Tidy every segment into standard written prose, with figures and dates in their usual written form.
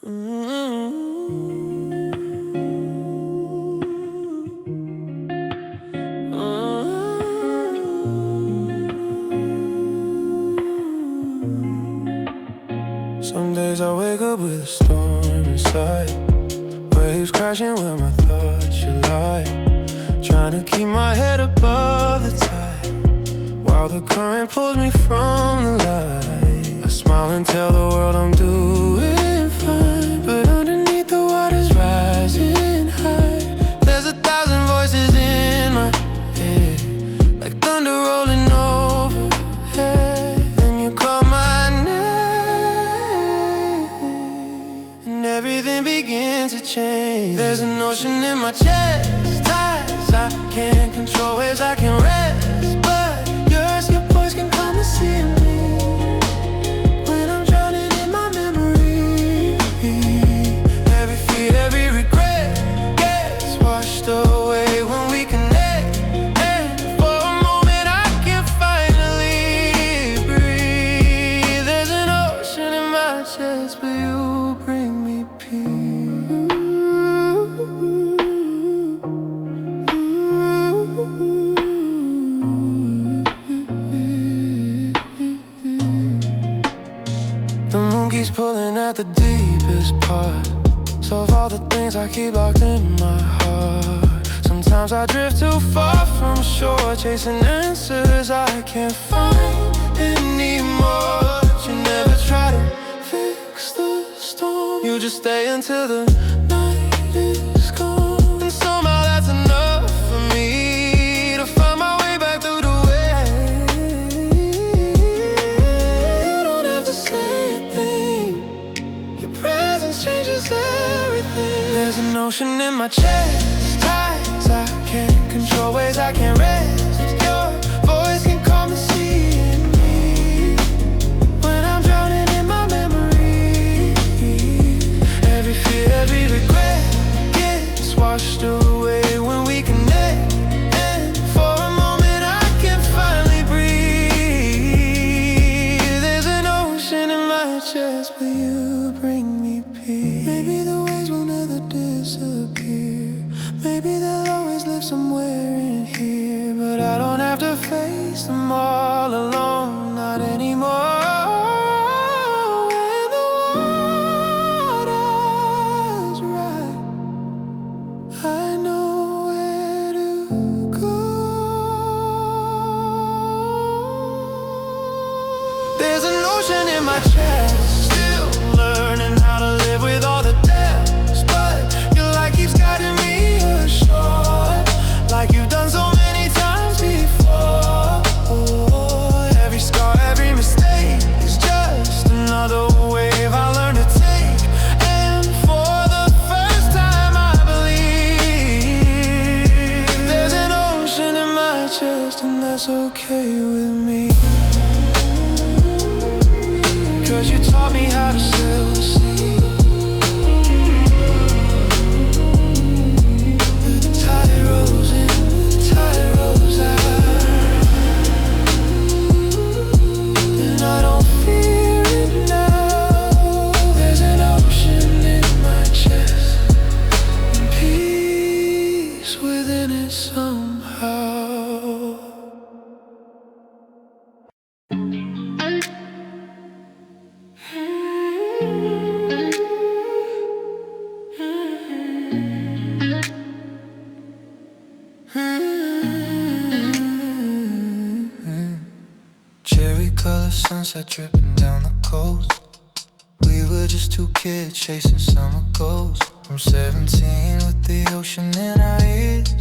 Some days I wake up with a storm inside, waves crashing where my thoughts should lie, trying to keep my head above the tide, while the current pulls me from the light. I smile and tell the world I'm doing fine, but underneath the water's rising high. There's 1,000 voices in my head, like thunder rolling overhead. And you call my name, and everything begins to change. There's an ocean in my chest, tides I can't control, waves I can rest, but your voice can come and see me when I'm drowning in my memory. Every fear, every regret gets washed away when we connect, and for a moment I can finally breathe. There's an ocean in my chest, but you bring me peace. The moon keeps pulling at the deepest part of all the things I keep locked in my heart. Sometimes I drift too far from shore, chasing answers I can't find anymore. But you never try to fix the storm, you just stay until the night is gone. And somehow that's enough for me to find my way back through the waves. You don't have to say a thing, your presence changes everything. There's an ocean in my chest, tides I can't control, waves I can't rest. Your voice can calm the sea in me when I'm drowning in my memory. Every fear, every regret gets washed away when we connect, and for a moment I can finally breathe. There's an ocean in my chest, but you bring me peace. Maybe the waves will never disappear, maybe they'll always live somewhere in here, but I don't have to face them all alone, not anymore. When the water's right, I know where to go. There's an ocean in my chest, still learning how to live with all the depths, but your light keeps guiding me ashore, like you've done so many times before. Every scar, every mistake is just another wave I learn to take, and for the first time I believe there's an ocean in my chest, and that's okay with me. 'Cause you taught me how to sail the sea. The tide rolls in, the tide rolls out, and I don't fear it now. There's an ocean in my chest, and peace within it somehow. Cherry color sunset dripping down the coast. We were just two kids chasing summer ghosts. From 17 with the ocean in our ears,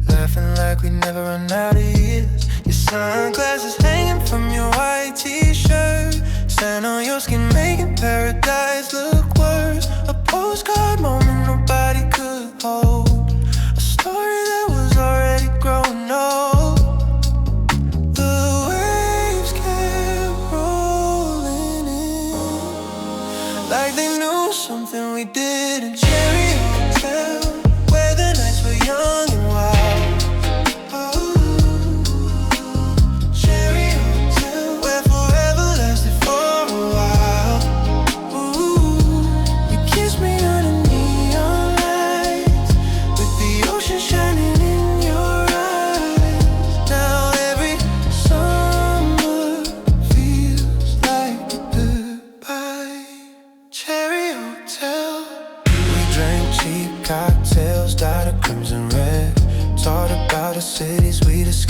laughing like we never run out of years. Your sunglasses hanging from your white t-shirt, sand on your skin making paradise look worse. A postcard moment nobody could hold, a story that was already growing old. The waves kept rolling in, like they knew something we didn't. Cherry Hotel, where the nights were young and wild. Cherry Hotel, where forever lasted for a while.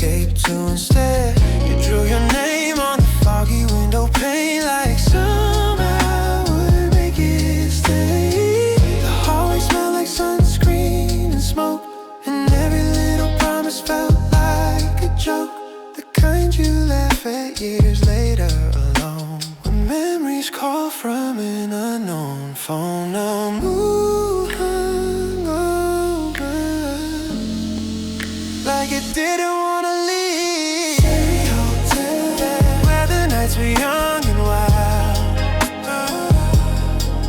escape to instead. You drew your name on the foggy window pane, like somehow would make it stay. The hallway smelled like sunscreen and smoke, and every little promise felt like a joke, the kind you laugh at years later alone, when memories call from an unknown phone. Now move over, like it didn't wanna leave. Cherry Hotel, where the nights were young and wild.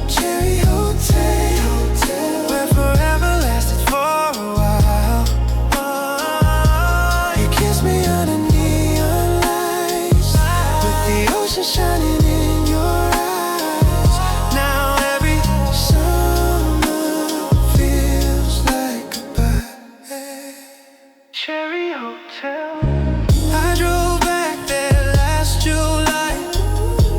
Cherry Hotel, where forever lasted for a while. You kissed me under neon lights, with the ocean shining in your eyes. Now every summer feels like goodbye. Cherry Hotel. I drove back there last July.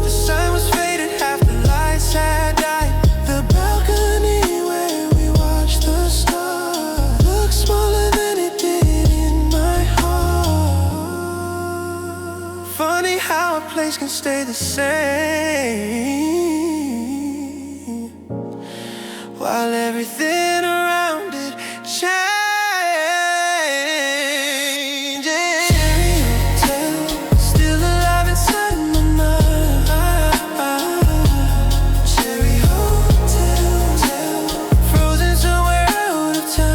The sun was faded, half the lights had died. The balcony where we watched the stars looked smaller than it did in my heart. Funny how a place can stay the same while everything around it changes. Cherry Hotel, still alive inside my mind. Cherry Hotel, frozen somewhere out of time.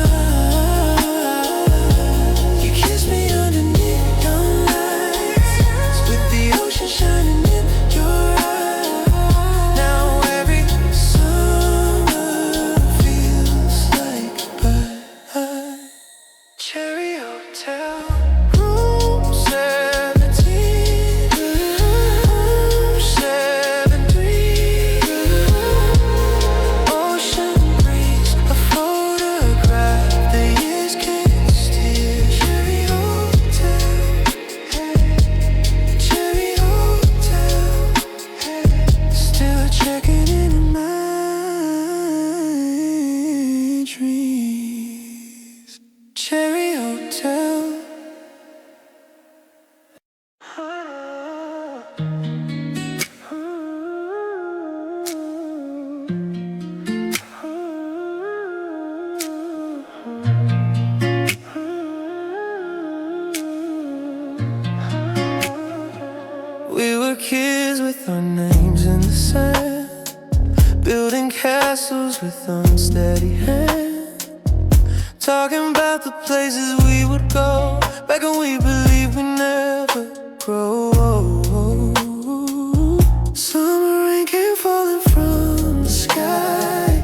You kissed me under neon lights, with the ocean shining in your eyes. Now every summer feels like goodbye. Cherry Hotel, room 17, room 73. Ocean breeze, a photograph the years can't steal. Cherry Hotel, Cherry Hotel, still checking in my dreams. Cherry Hotel. We were kids with our names in the sand, building castles with unsteady hands, talking about the places we would go, back when we believed we never grow. Summer rain came falling from the sky.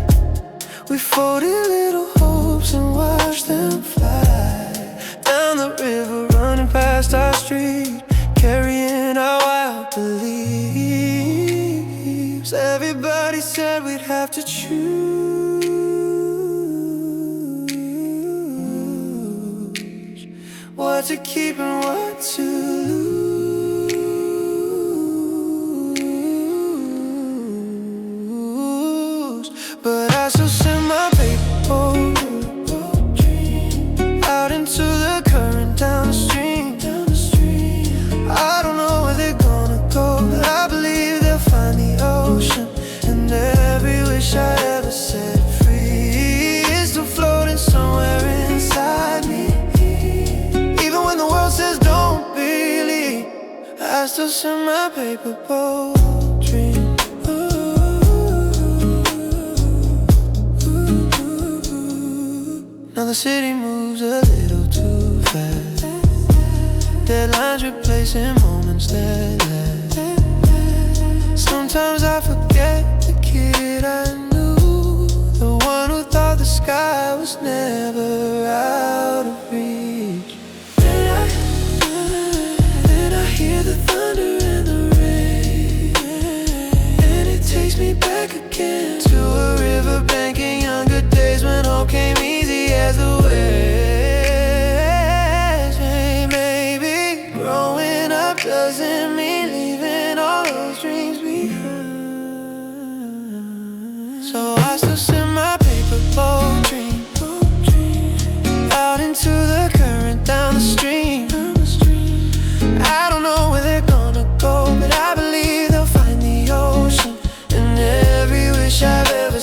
We folded little hopes and watched them fly down the river, running past our street, carrying our wild beliefs. Everybody said we'd have to choose what to keep and what to lose. But I still send my paper boat out into the current down the stream. I don't know where they're gonna go, but I believe they'll find the ocean. And every wish I ever set free is still floating somewhere inside me. Even when the world says don't believe, I still send my paper boat dream. Now the city moves a little too fast, deadlines replacing moments that last. Sometimes I forget the kid I knew, the one who thought the sky was never out of reach. Then I hear the thunder and the rain, and it takes me back again to a riverbank in younger days when all came easy as the west. Hey, maybe growing up doesn't mean leaving all those dreams behind. So I still send my paper boat dream out into the current down the stream.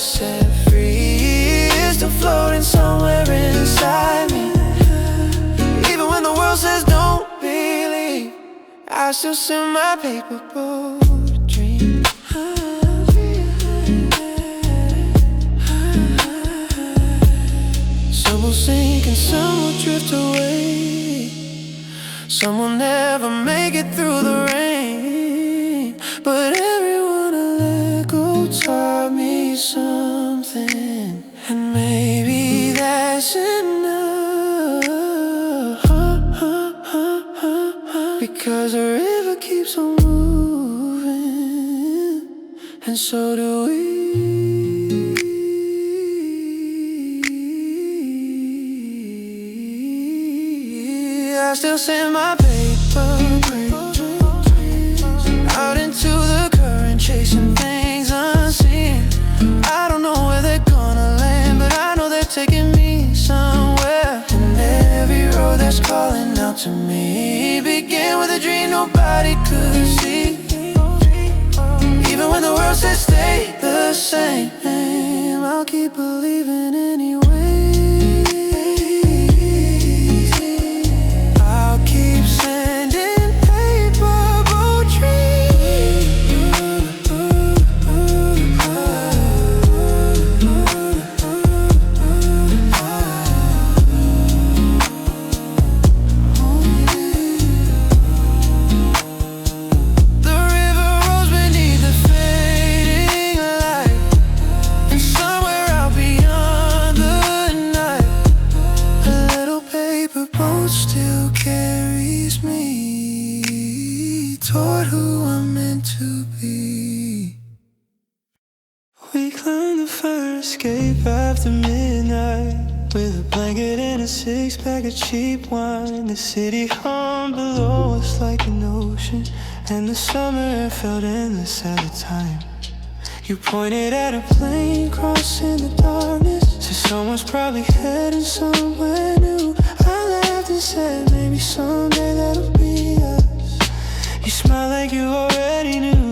set free is still floating somewhere inside me. Even when the world says don't believe, I still send my paper boat dream. Some will sink and some will drift away. Some will never make it through the rain. But everyone I let go taught me something, and maybe that's enough. Because the river keeps on moving, and so do we. I still send my paper out into the current, chasing things unseen. I don't know where they're gonna land, but I know they're taking me somewhere. And every road that's calling out to me began with a dream nobody could see. Even when the world says stay the same, I'll keep believing anyway. We climbed the fire escape after midnight, with a blanket and a six-pack of cheap wine. The city hung below us like an ocean, and the summer felt endless at the time. You pointed at a plane crossing the darkness, said someone's probably heading somewhere new. I laughed and said maybe someday that'll be us. You smiled like you already knew.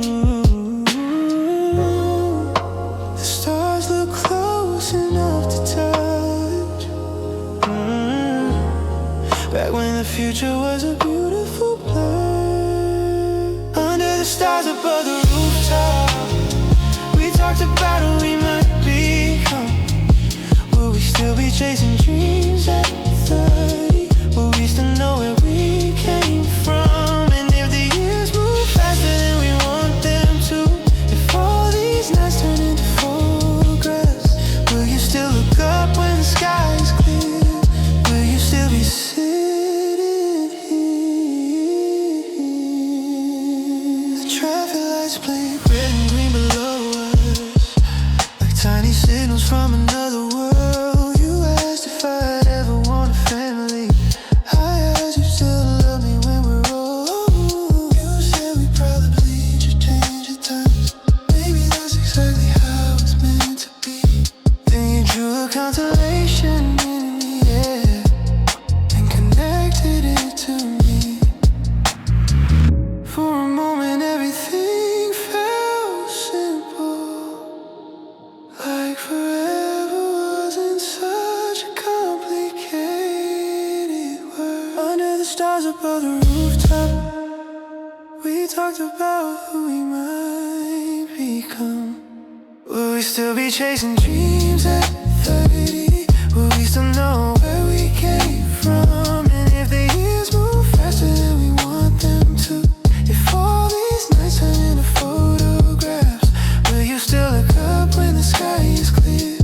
Back when the future was a beautiful blur. Under the stars above the rooftop, we talked about who we might become. Will we still be chasing dreams at 30? Will we still know where we came from? And if the years move faster than we want them to, if all these nights turn into photographs, will you still look up when the sky is clear? Will you still be sitting here? The traffic lights play red and green below us, like tiny signals from another world. You asked if I'd ever want a family. I asked if you still love me when we're old. You said we probably should change at times. Maybe that's exactly how it's meant to be. Then you drew a constellation in the air and connected it to me. For a moment everything felt simple, like forever wasn't such a complicated word. Under the stars above the rooftop, we talked about who we might become. Will we still be chasing dreams at 30? Will we still know where we came from? And if the years move faster than we want them to, if all these nights turn into photographs, will you still look up when the sky is clear?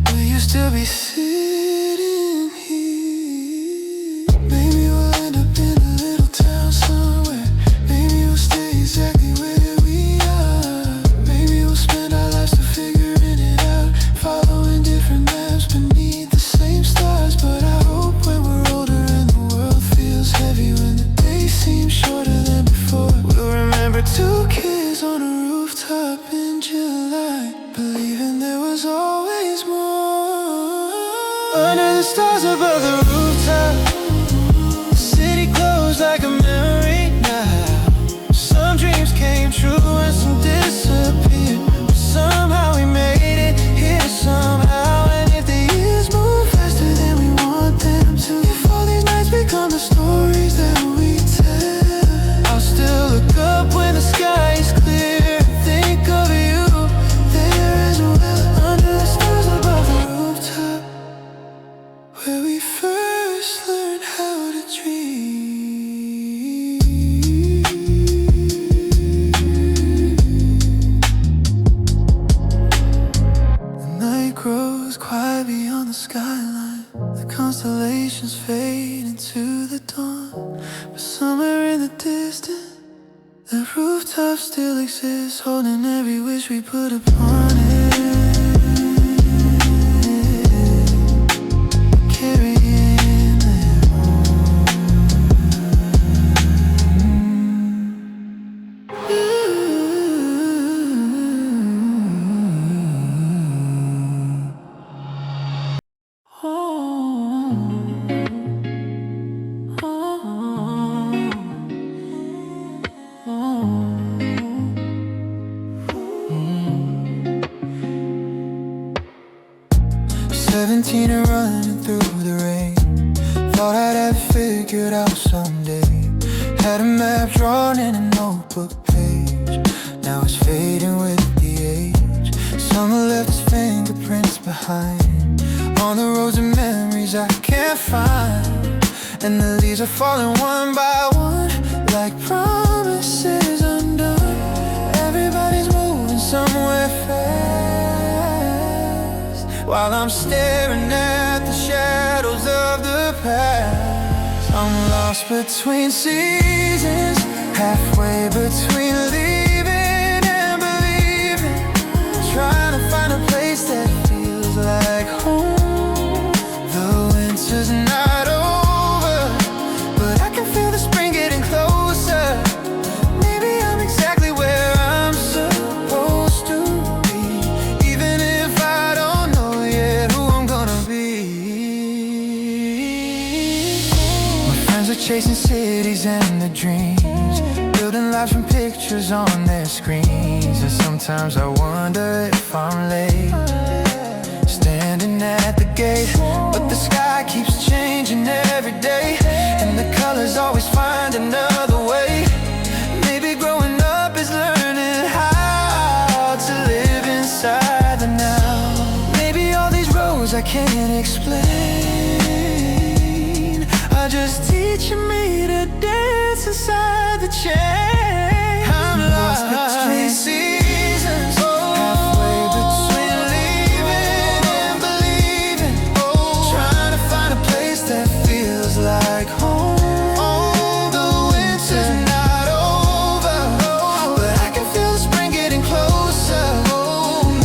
Will you still be sitting here? Maybe we'll end up in a little town somewhere. Maybe we'll stay exactly where we are. Maybe we'll spend our lives still figuring it out, following different maps beneath the same stars. But I hope when we're older and the world feels heavy, when the days seem shorter than before, we'll remember two kids on a rooftop in July, believing there was always more. Under the stars above the rooftop, the city glows like a memory now. Some dreams came true and some disappeared, but somehow we made it here on the skyline. The constellations fade into the dawn, but somewhere in the distance, the rooftop still exists, holding every wish we put upon it. Carrying it '17 and running through the rain. Thought I'd have it figured out someday. Had a map drawn in a notebook page. Now it's fading with the age. Summer left its fingerprints behind on the roads of memories I can't find. And the leaves are falling one by one, like promises undone. Everybody's moving somewhere fast, while I'm staring at the shadows of the past. I'm lost between seasons, halfway between leaving and believing, trying to find a place that feels like home. The winter's not over, but I can feel the spring getting closer. Maybe I'm exactly where I'm supposed to be, even if I don't know yet who I'm gonna be. My friends are chasing cities and their dreams, building lives from pictures on their screens. And sometimes I wonder if I'm late, standing at the gate. But the sky keeps changing every day, and the colors always find another way. Maybe growing up is learning how to live inside the now. Maybe all these roads I can't explain are just teaching me to dance inside the chain. I'm lost between seasons, halfway between leaving and believing, trying to find a place that feels like home. The winter's not over, but I can feel the spring getting closer.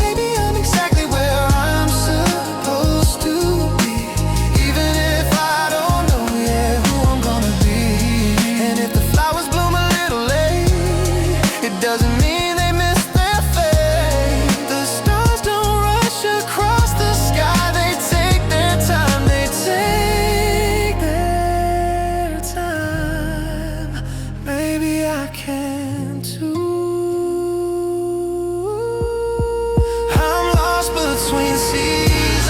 Maybe I'm exactly where I'm supposed to be, even if I don't know yet who I'm gonna be. And if the flowers bloom a little late, it doesn't mean they missed their fate. The stars don't rush across the sky, they take their time, they take their time. Maybe I can too. I'm lost between seasons,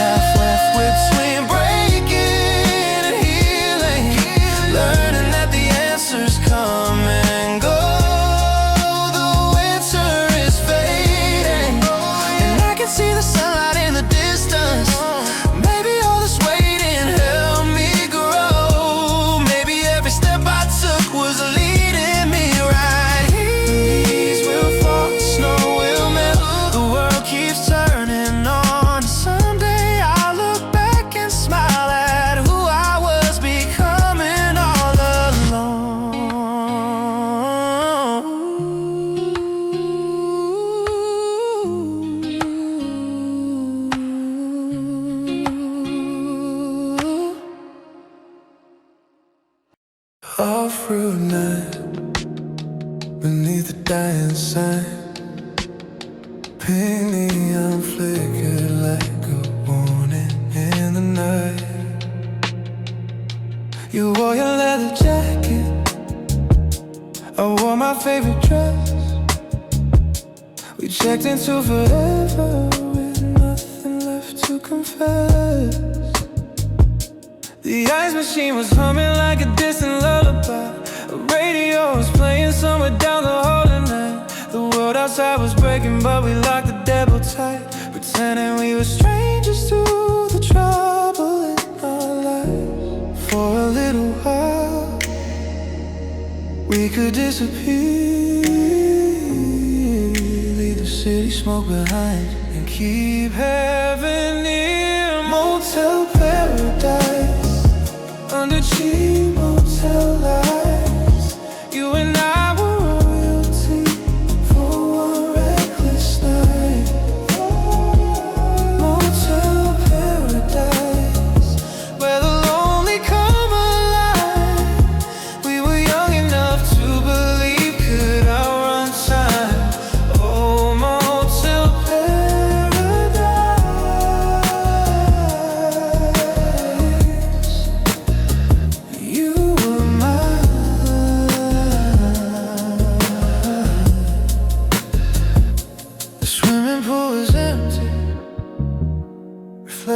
half left between breaking and healing, learning that the answers come and go. The winter is fading, and I can see the sunlight in the distance. Maybe all this waiting helped me grow. Maybe every step I took was leading me right. Leaves will fall, snow will melt, the world keeps turning on. Someday I'll look back and smile at who I was becoming all alone. Off-road night, beneath the dying sun, pink neon flickered like a warning in the night. You wore your leather jacket, I wore my favorite dress. We checked into forever with nothing left to confess. The ice machine was humming like a distant lullaby. A radio was playing somewhere down the hall at night. The world outside was breaking, but we locked the deadbolt tight, pretending we were strangers to the trouble in our lives. For a little while, we could disappear, leave the city smoke behind, and keep heaven near.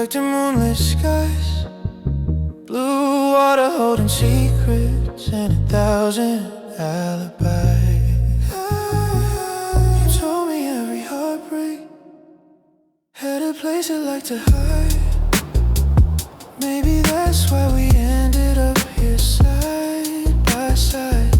reflecting moonlit skies, blue water holding secrets and 1,000 alibis. You told me every heartbreak had a place I like to hide. Maybe that's why we ended up here side by side.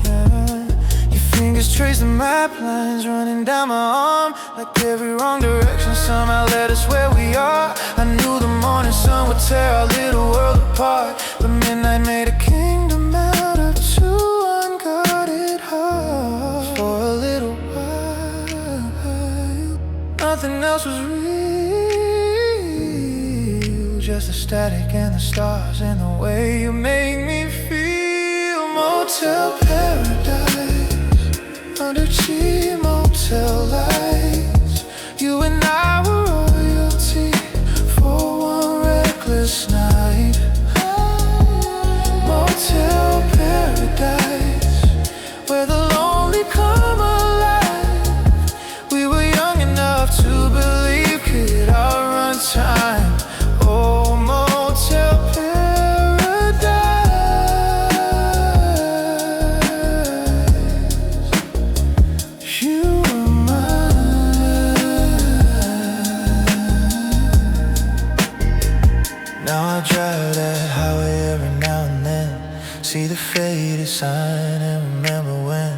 Yeah. Your fingers trace the map lines running down my arm, like every wrong direction somehow led us where we are. I knew the morning sun would tear our little world apart, but midnight made a kingdom out of two unguarded hearts. For a little while, nothing else was real, just the static and the stars and the way you make me feel. Motel Paradise, under cheap motel lights, you and I were royalty for one reckless night. Motel Paradise, where the lonely come alive. We were young enough to believe could outrun time. Oh, Motel Paradise, you were mine. Now I drive that highway every now and then, see the faded sign and remember when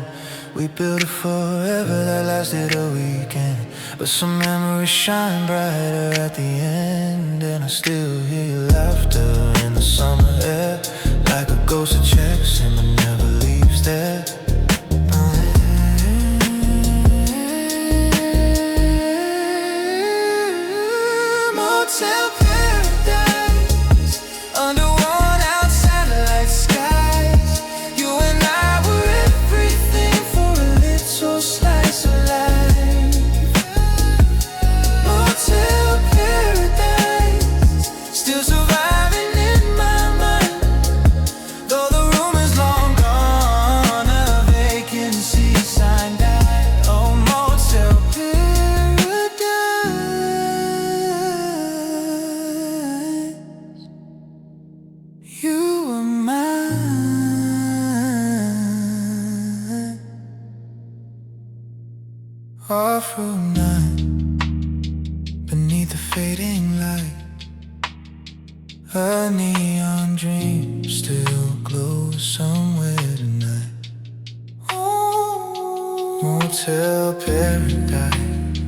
we built it forever that lasted a weekend. But some memories shine brighter at the end, and I still hear your laughter in the summer air, like a ghost of 𝒑𝒂𝒚𝒄 but never leaves there. Motel Paradise, under worn out satellite skies, you and I were everything for a little slice of life. Motel Paradise, still surviving in my mind, though the room is long gone, a vacancy sign died. Oh, Motel Paradise, you were mine. Off-road night, beneath the fading light, a neon dream still glows somewhere tonight. Motel Paradise,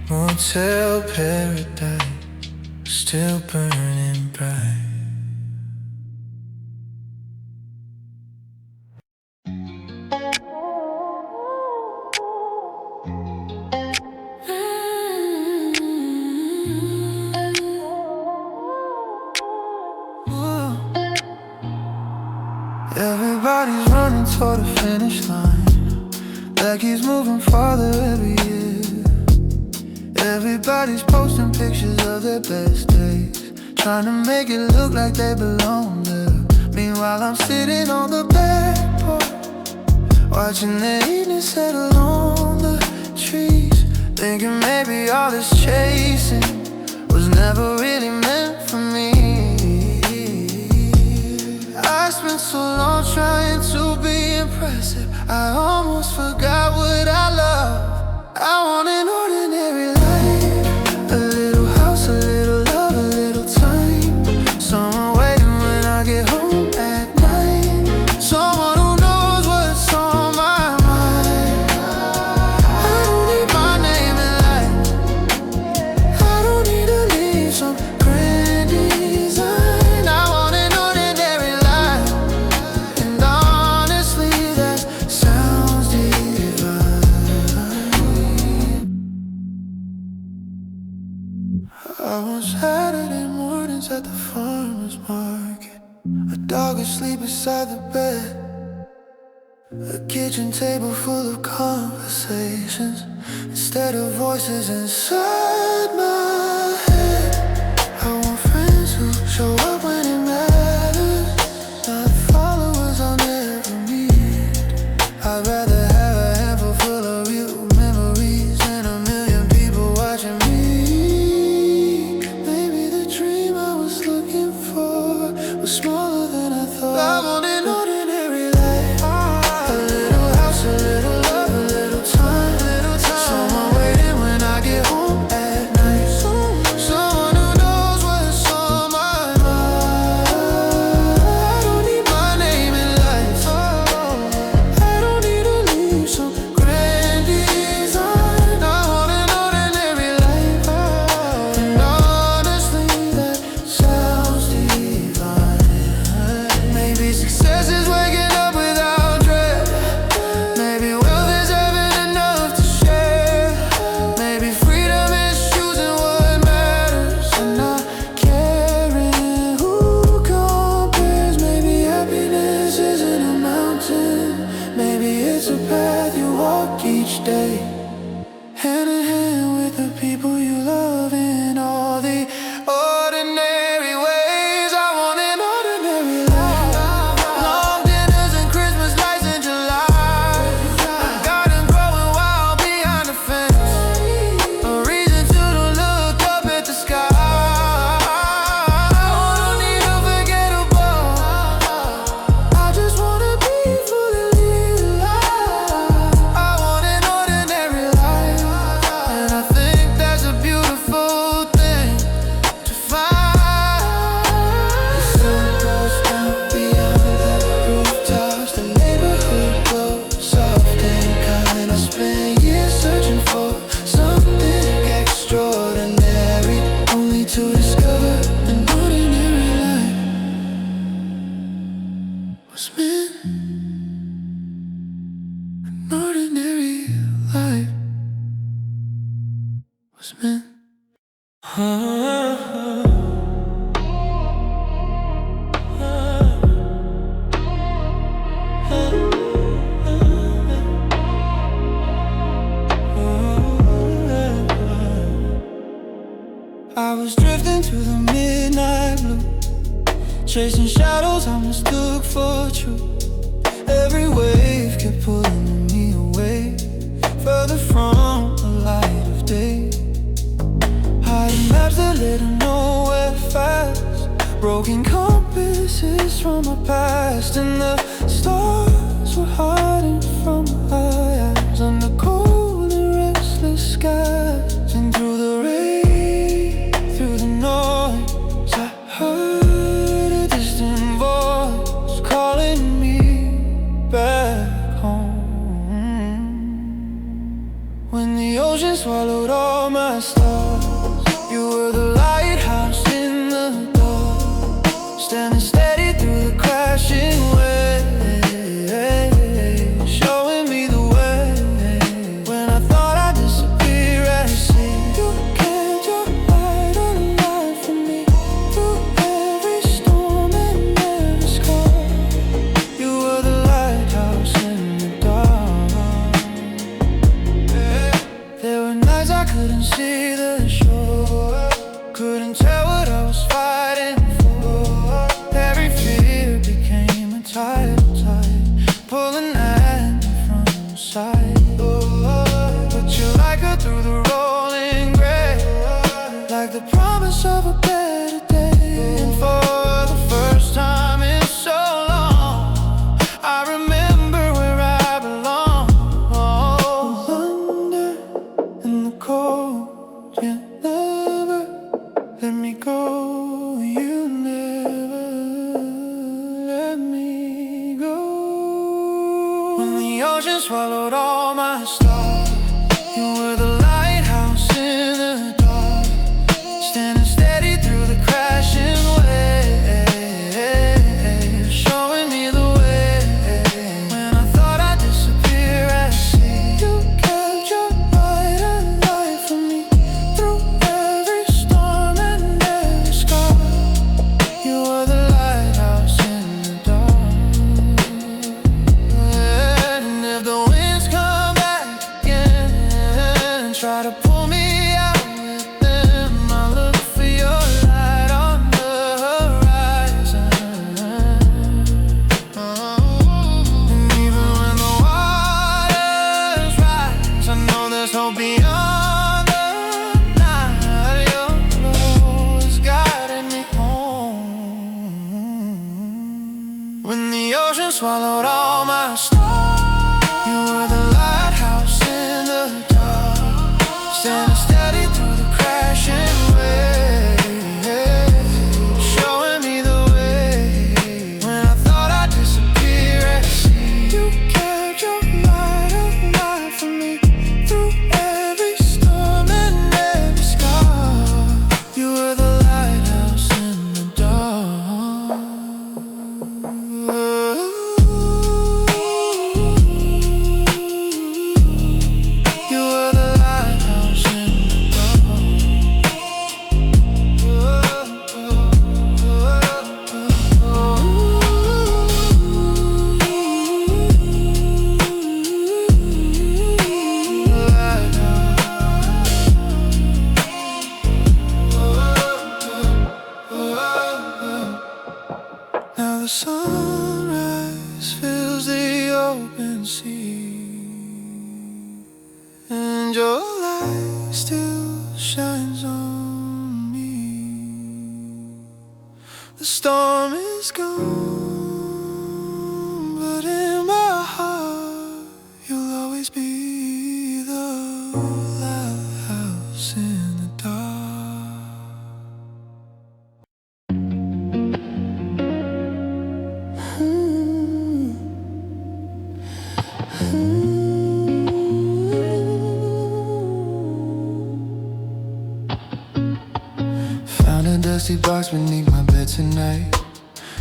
Motel Paradise, still burning bright. Everybody's running toward the finish line, like he's moving farther every year. Everybody's posting pictures of their best days, trying to make it look like they belong there. Meanwhile, I'm sitting on the back porch, watching the evening settle on the trees, thinking maybe all this chasing was never really meant for me. I spent so long trying to be impressive, I almost forgot what I love. I want an ordinary life, a little house, a little love, a little time, someone waiting when I get home at night, someone who knows what's on my mind. I don't need my name in lights, I don't need to leave some grand design. I want an ordinary life, and honestly that sounds divine. I want Saturday mornings at the farmer's market, a dog asleep beside the bed, a kitchen table full of conversations instead of voices inside my head. I want friends who show up when it matters, not followers I'll never meet. I'd rather have a handful full of real memories than a million people watching me. was meant. I was drifting through the midnight blue, chasing shadows I mistook for truth. Every wave kept pulling me away, further from the light of day. Hiding maps that led nowhere fast, broken compasses from my past. And the stars were hiding from my eyes under cold and restless skies. And through the rain, through the noise, I heard a distant voice calling me back home. When the ocean swallowed all my stars, you were the lighthouse in the dark, standing steady through the crashing waves, showing me the way. When I thought I'd disappear at sea, you kept your light alive for me. Through every storm and every scar, you were the lighthouse in the dark. There were nights I couldn't see the shore, couldn't tell what I was fighting for. Every fear became a tidal tide, pulling at me from the side. But you like her through the rolling gray, like the promise of a better day. And for the first time in so long, I remember where I belong. The thunder and the cold, you never let me go. You never let me go. When the ocean swallowed all my stars, you were the lighthouse in the dark, standing steady through the crashing waves, showing me the way. When I thought I'd disappear at sea, you kept your light alive for me. Through every storm and every scar, you were the lighthouse in the dark. And if the winds come back again, try to pull me out with them, I look for your light on the horizon. And even when the waters rise, I know there's hope beyond the night. Your glow is guiding me home. When the ocean swallowed all my stars, you were the lighthouse in the dark, standing steady through the crashing waves, showing me the way. When I thought I'd disappear at sea, you kept your light alive for me. Through every storm and every scar, you were the lighthouse in the dark. You were the lighthouse in the dark. Now the sunrise fills the open sea, and your light still shines on me. The storm is gone, but in my heart you'll always be the lighthouse in the dark. Found a dusty box beneath my bed tonight,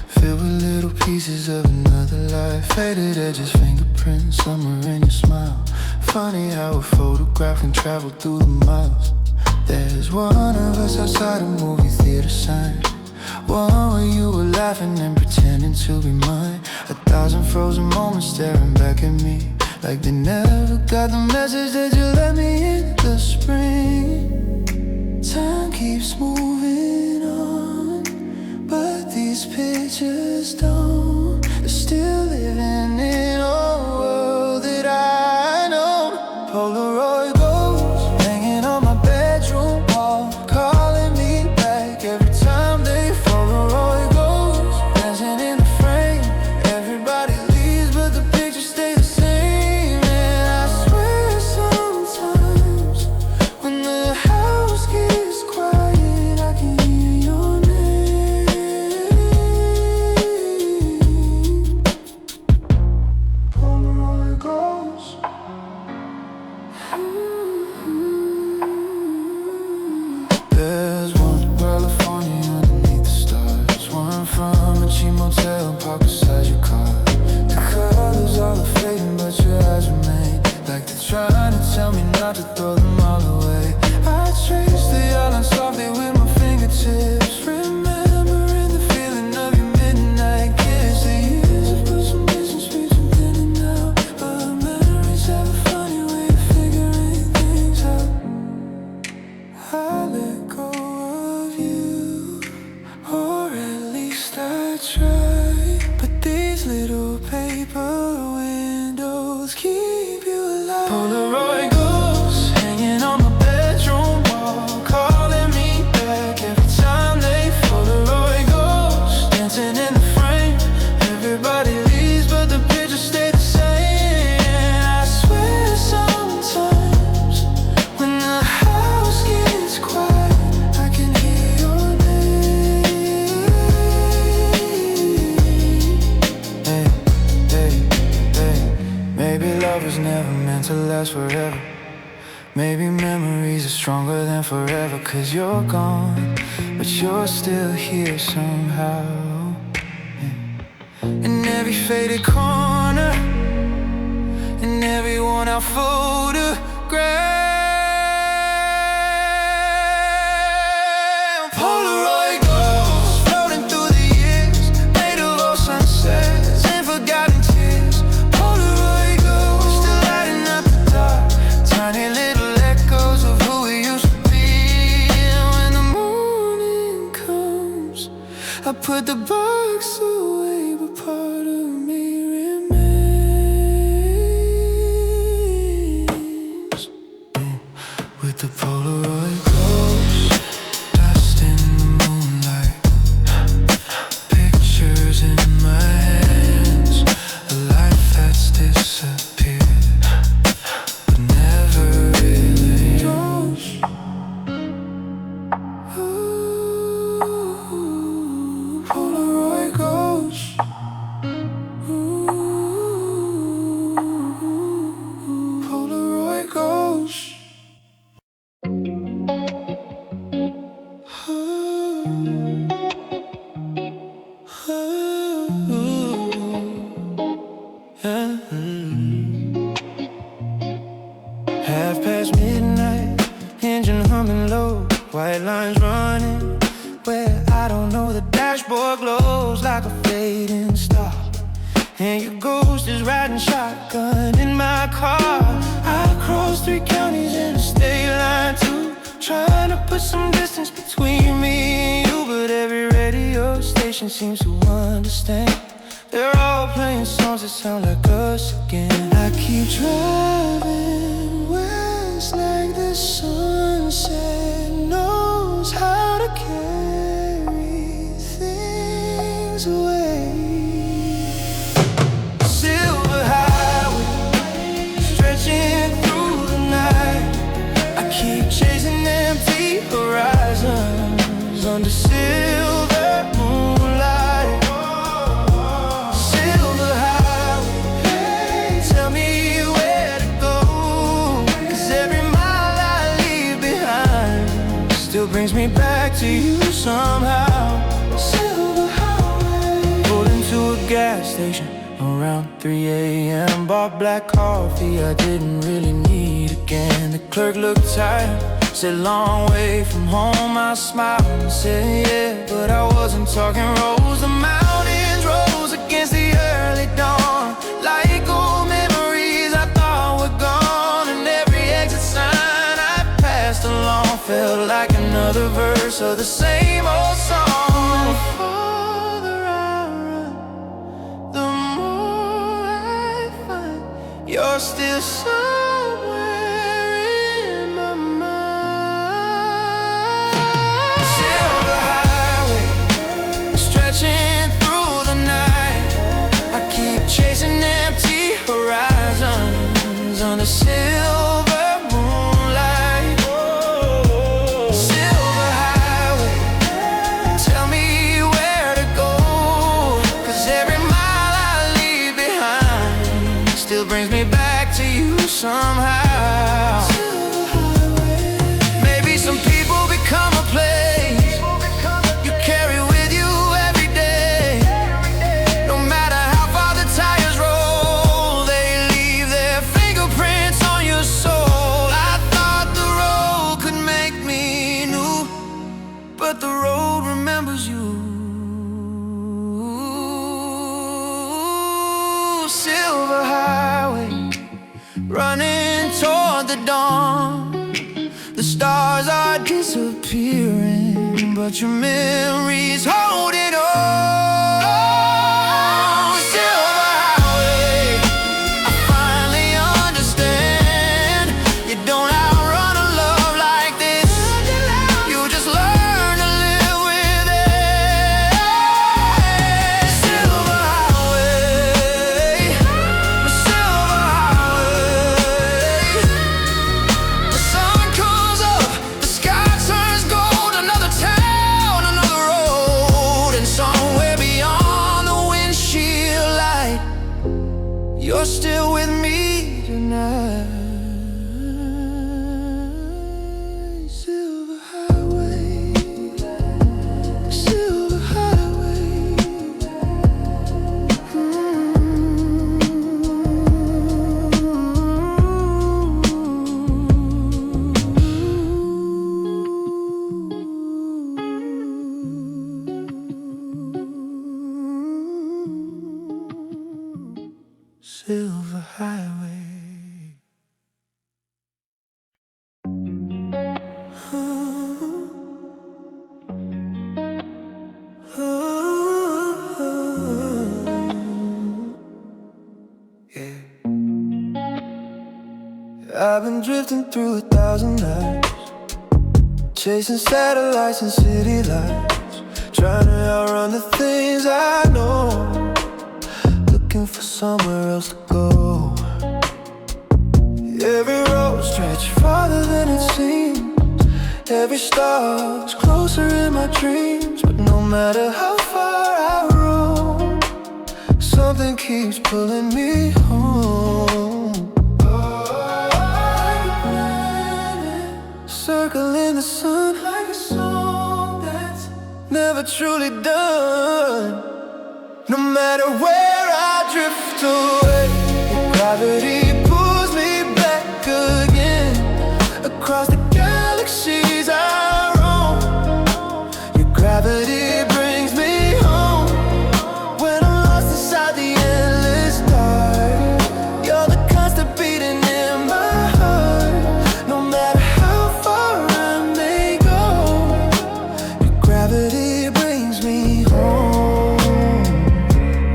filled with little pieces of another life. Faded edges, fingerprints, somewhere in your smile. Funny how a photograph can travel through the miles. was one of us outside a movie theater sign, one where you were laughing and pretending to be mine. 1,000 frozen moments staring back at me, like they never got the message that you let me in the spring. Time keeps moving on, but these pictures don't. They're still living in a world that I know. Polaroid ghosts hanging on my bedroom wall, calling me back every time they Polaroid ghosts dancing in the frame. Everybody leaves but the pictures stay the same. And I swear sometimes when the house gets quiet I can hear your name. Polaroid ghosts. There's one California underneath the stars, one from a cheap motel parked beside your car. The colors all are fading but your eyes remain, like they're trying to tell me not to throw them all away. I trace the island softly with my fingertips, remembering the feeling of your midnight kiss. The years have put some distance between then and now, but memories have a funny way of figuring things out. I let go of you, or at least I try. But these little paper windows keep you alive. Polaroid ghosts hanging on my bedroom wall, calling me back every time they Polaroid ghosts dancing in the frame. Everybody leaves but the pictures stay the same. I swear sometimes when the house gets quiet I can hear your name. Hey, hey, hey. Maybe love was never meant to last forever. Maybe memories are stronger than forever, 'cause you're gone, but you're still here somehow. In every faded corner, in every worn out photograph. Polaroid ghosts floating through the years, made of old sunsets and forgotten tears. Polaroid ghosts still lighting up the dark, tiny little echoes of who we used to be. And when the morning comes, I put the box away, but part of me remains. With the Polaroid ghosts, dust in the moonlight, pictures in my hands, a life that's disappeared but never really goes. Ooh, Polaroid ghosts. Ooh, Polaroid ghosts. Half past midnight, engine humming low, white lines running where I don't know. The dashboard glows like a fading star, and your ghost is riding shotgun in my car. I crossed 3 counties and a state line too, trying to put some distance between me and you, but every radio station seems to understand. They're all playing songs that sound like us again. I keep driving west like the sunset knows how to carry things away. Silver highway stretching through the night, I keep chasing empty horizons under silver moonlight. Silver highway, tell me where to go, 'cause every mile I leave behind still brings me back to you somehow. Silver highway. Pulled into a gas station around 3 a.m. Bought black coffee I didn't really need again. The clerk looked tired, Said long way from home, I smiled and said yeah, but I wasn't talking rose. The mountains rose against the early dawn, like old memories I thought were gone. And every exit sign I passed along felt like another verse of the same old song. The farther I run, the more I find you're still somewhere in my mind. Silver highway, stretching through the night. I keep chasing empty horizons on the silver moonlight. Silver highway, tell me where to go, 'cause every mile I leave behind still brings me back to you somehow. Maybe some people become a place you carry with you every day. No matter how far the tires roll, they leave their fingerprints on your soul. I thought the road could make me new, but the road remembers you. Silver highway, running toward the dawn. The stars are disappearing, but your memory's holding on. Silver highway, I finally understand. You don't outrun a love like this, you just learn to live with it. Silver highway, silver highway. The sun comes up, the sky turns gold. Another town, another road, and somewhere beyond the windshield light, you're still with me tonight. Silver highway, silver highway. Silver highway. Yeah. I've been drifting through 1,000 nights, chasing satellites and city lights, trying to outrun the things I know, looking for somewhere else to go. Every road stretched farther than it seems, every star's closer in my dreams. But no matter how far I roam, something keeps pulling me home. Circling the sun like a song that's never truly done. No matter where I drift away, gravity pulls me back again. Across the galaxies I roam, your gravity brings me home. When I'm lost inside the endless dark, you're the constant beating in my heart. No matter how far I may go, your gravity brings me home.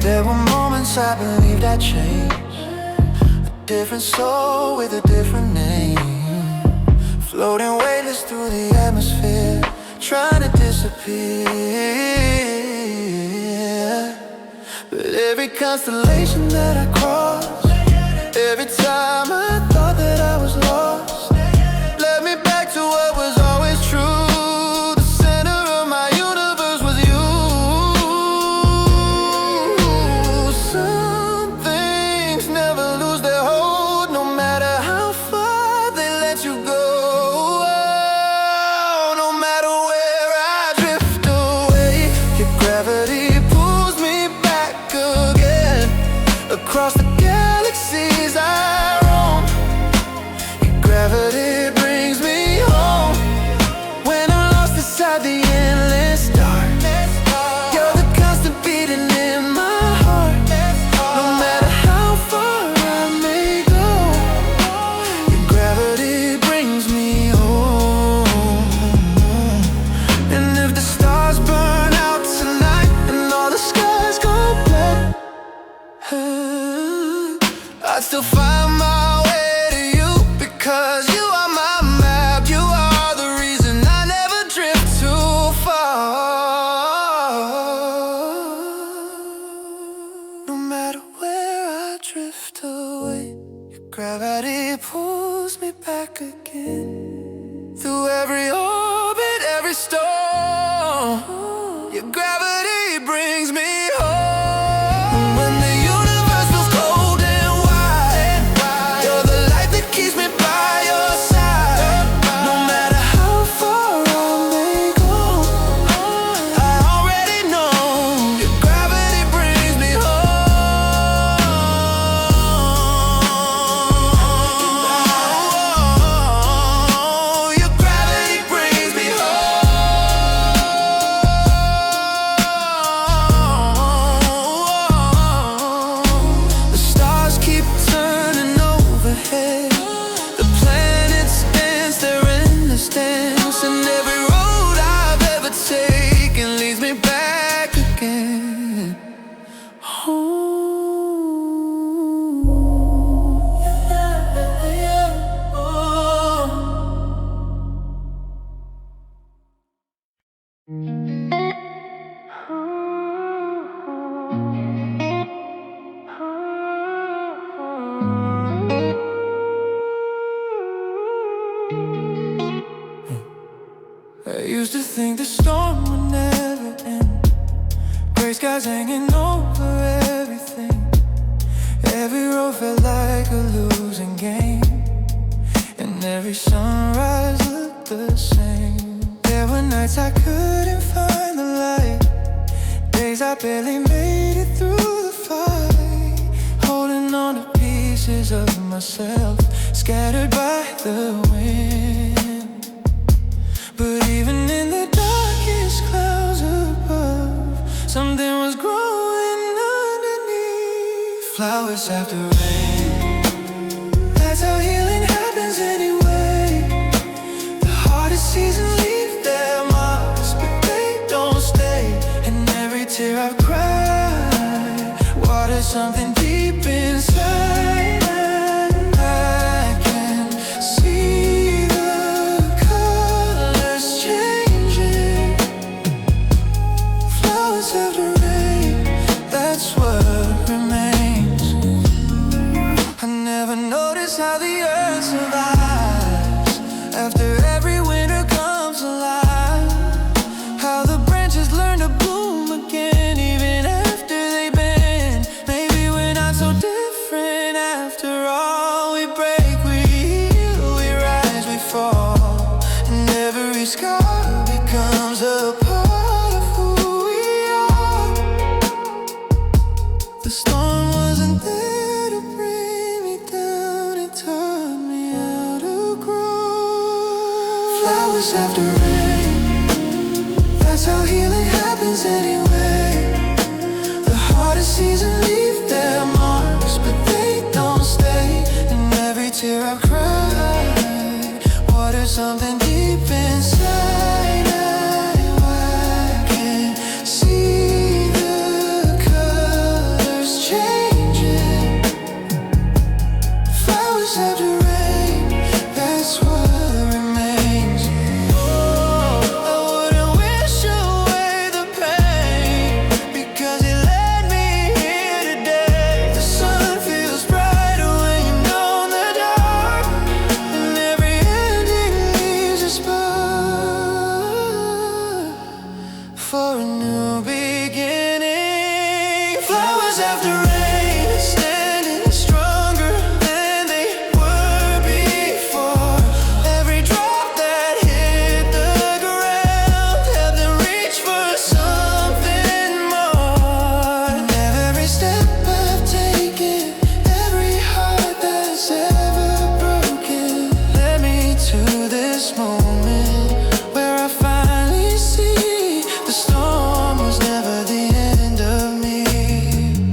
There were moments I believed I'd change, a different soul with a different name, floating weightless through the atmosphere, trying to disappear. But every constellation that I crossed, every time I thought that I was lost, led me back to what was always true. The center of my universe was you. Some things never lose their hold, no matter how far they let you go. No matter where I drift away, your gravity pulls me back again. Across the galaxies I roam, back again. Through every orbit, every storm, your gravity brings me home. When the universe feels cold and wide, you're the light that keeps me by your side. No matter how far I may go, I already know your gravity brings me home. Your gravity brings me home. The stars keep turning overhead, the planets dance their endless dance, and every road I've ever taken leads me back again. I used to think the storm would never end. Gray skies hanging over everything. Every road felt like a losing game, and every sunrise looked the same. There were nights I couldn't find the light, days I barely made it through the fight, holding on to pieces of myself, scattered by the wind. But even in the darkest clouds above, something was growing underneath. Flowers after rain, that's how healing happens anyway. The hardest seasons leave their marks, but they don't stay. And every tear I've cried waters something deep inside. I can see the colors changing. Flowers after rain, that's what remains. I never noticed how the earth survives after every winter comes alive. How the branches learn to bloom again even after they bend. Maybe we're not so different after all. We break, we heal, we rise, we fall, and every scar becomes a part of who we are. The storm wasn't there to bring me down, it taught me how to grow. Flowers after rain, that's how healing happens anyway. The hardest seasons leave their marks, but they don't stay. And every tear I've cried waters something deep inside. I can see the colors changing. Flowers after rain, that's what remains. I wouldn't wish away the pain, because it led me here today. The sun feels brighter when you know the dark, and every ending leaves a spark for a new beginning. Flowers after rain, standing stronger than they were before. Every drop that hit the ground helped them reach for something more. And every step I've taken, every heart that's ever broken, led me to this moment where I finally see the storm was never the end of me.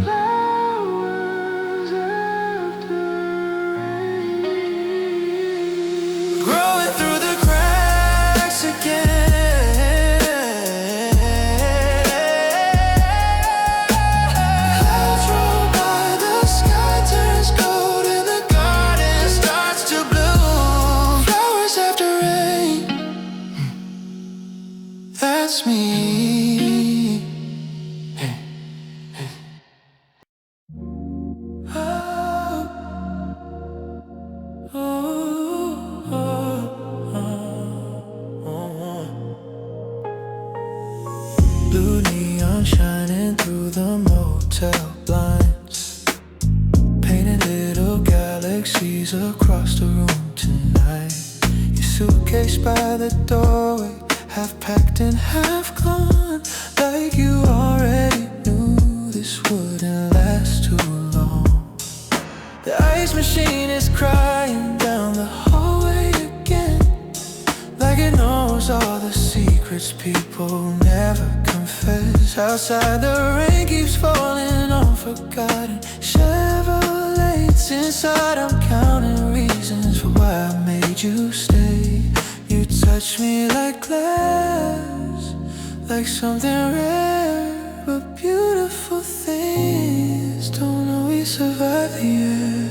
Flowers after rain, growing through the cracks again. Clouds roll by, the sky turns gold, and the garden starts to bloom. Flowers after rain, that's me. Oh, oh, oh. sun shining through the motel blinds, painting little galaxies across the room tonight. Your suitcase by the doorway, half packed and half gone, like you already knew this wouldn't last too long. The ice machine is crying down the hallway again, like it knows all the secrets people never confess. Outside the rain keeps falling on forgotten Chevrolet's. Inside I'm counting reasons for why I made you stay. You touch me like glass, like something rare, but beautiful things don't always survive the air.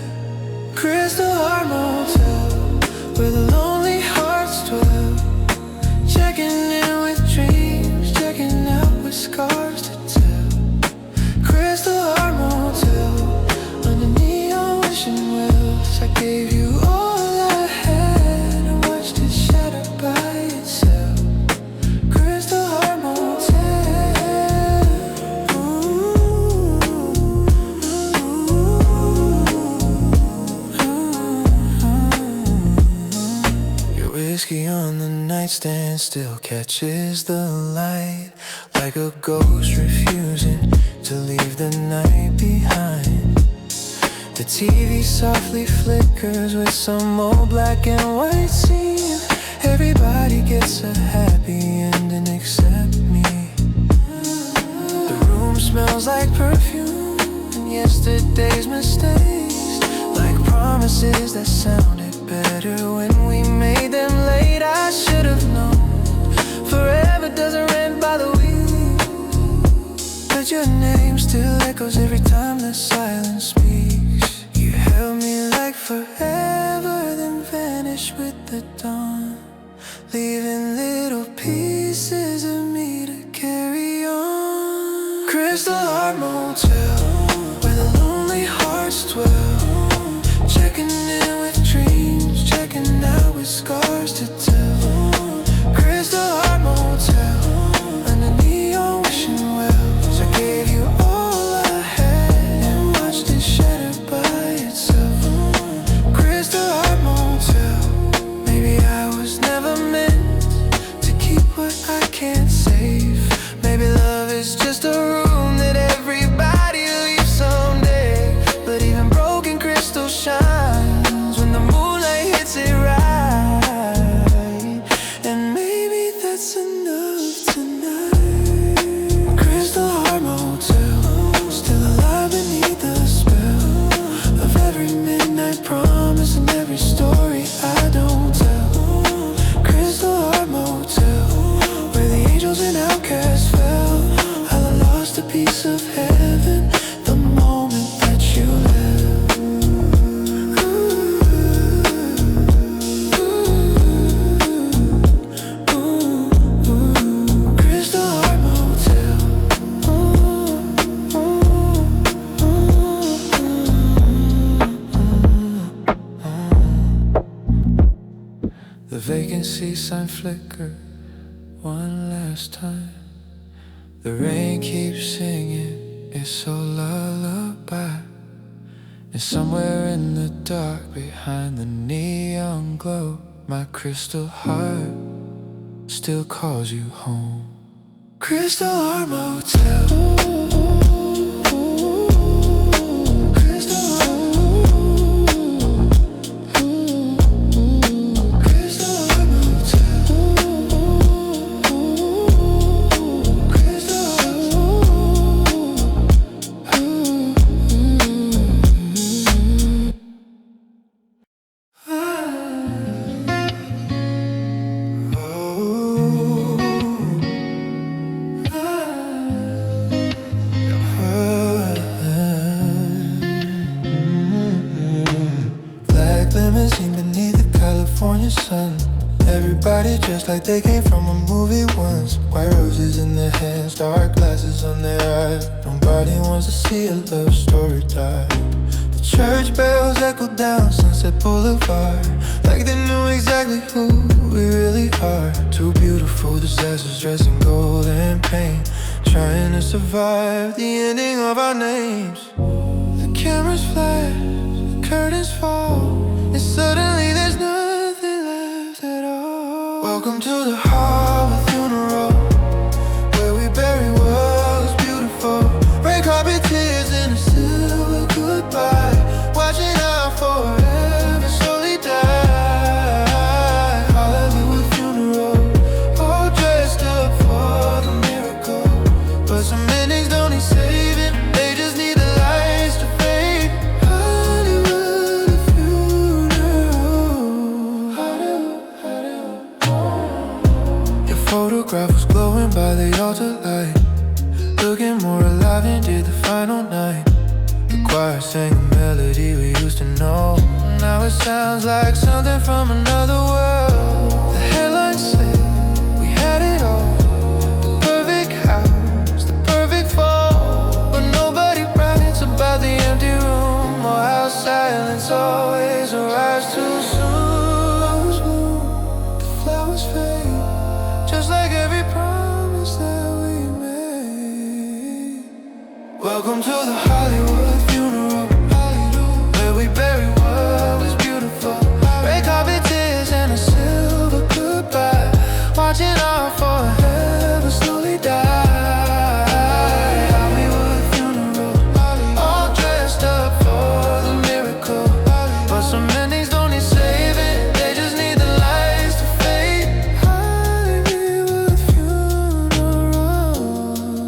Crystal Heart Motel, where the lonely hearts dwell, checking in with dreams, checking out with scars to tell. Crystal Heart Motel, under neon wishing wells. I gave you all I had and watched it shatter by itself. Crystal Heart Motel. Your whiskey on the nightstand still catches the light, like a ghost refusing to leave the night behind. The TV softly flickers with some old black and white scene. Everybody gets a happy ending except me. The room smells like perfume and yesterday's mistakes, like promises that sounded better when we made them late. I should have known forever doesn't rent by the week, but your name still echoes every time the silence speaks. You held me like forever, then vanished with the dawn, leaving little pieces of me to carry on. Crystal Heart Motel, where the lonely hearts dwell, checking in with dreams, checking out with scars to tell. Crystal Heart Motel, under neon wishing wells. I gave you all I had and watched it shatter by itself. Crystal Heart Motel, maybe I was never meant to keep what I can't save. Maybe love is just a room that everybody leaves someday. But even broken crystal shines when the moonlight hits it right. And maybe that's enough tonight. Crystal Heart Motel, still alive beneath the spell of every midnight promise and every story I don't tell. Crystal Heart Motel, where the angels and outcasts fell. I lost a piece of heaven the moment that you left. Crystal Heart Motel. The vacancy sign flickered one last time. The rain keeps singing its old lullaby, and somewhere in the dark behind the neon glow, my crystal heart still calls you home. Crystal Heart Motel. Everybody dressed like they came from a movie once. White roses in their hands, dark glasses on their eyes. Nobody wants to see a love story die. The church bells echo down Sunset Boulevard, like they knew exactly who we really are. Two beautiful disasters dressed in gold and pain, trying to survive the ending of our names. The cameras flash, the curtains fall, and suddenly there's nothing left at all. Welcome to the Highway funeral, where we bury what was beautiful. Red carpet tears and a silver goodbye, watching out forever slowly die. Hollywood funeral, all dressed up for the miracle, but some endings don't need saving, they just need the lights to fade. Hollywood funeral, your photograph was glowing by the altar light, looking more alive than did the final night. The choir sang a melody we used to know, now it sounds like something from another world. The headlines say we had it all, the perfect house, the perfect fall, but nobody writes about the empty room or how silence always arrives too soon. The flowers fade, just like every promise that we made. Welcome to the Hollywood funeral, where we bury what was beautiful. Red carpet tears and a silver goodbye, watching out for heaven slowly die. Hollywood funeral, all dressed up for the miracle, but some endings don't need saving, they just need the lights to fade. Hollywood funeral,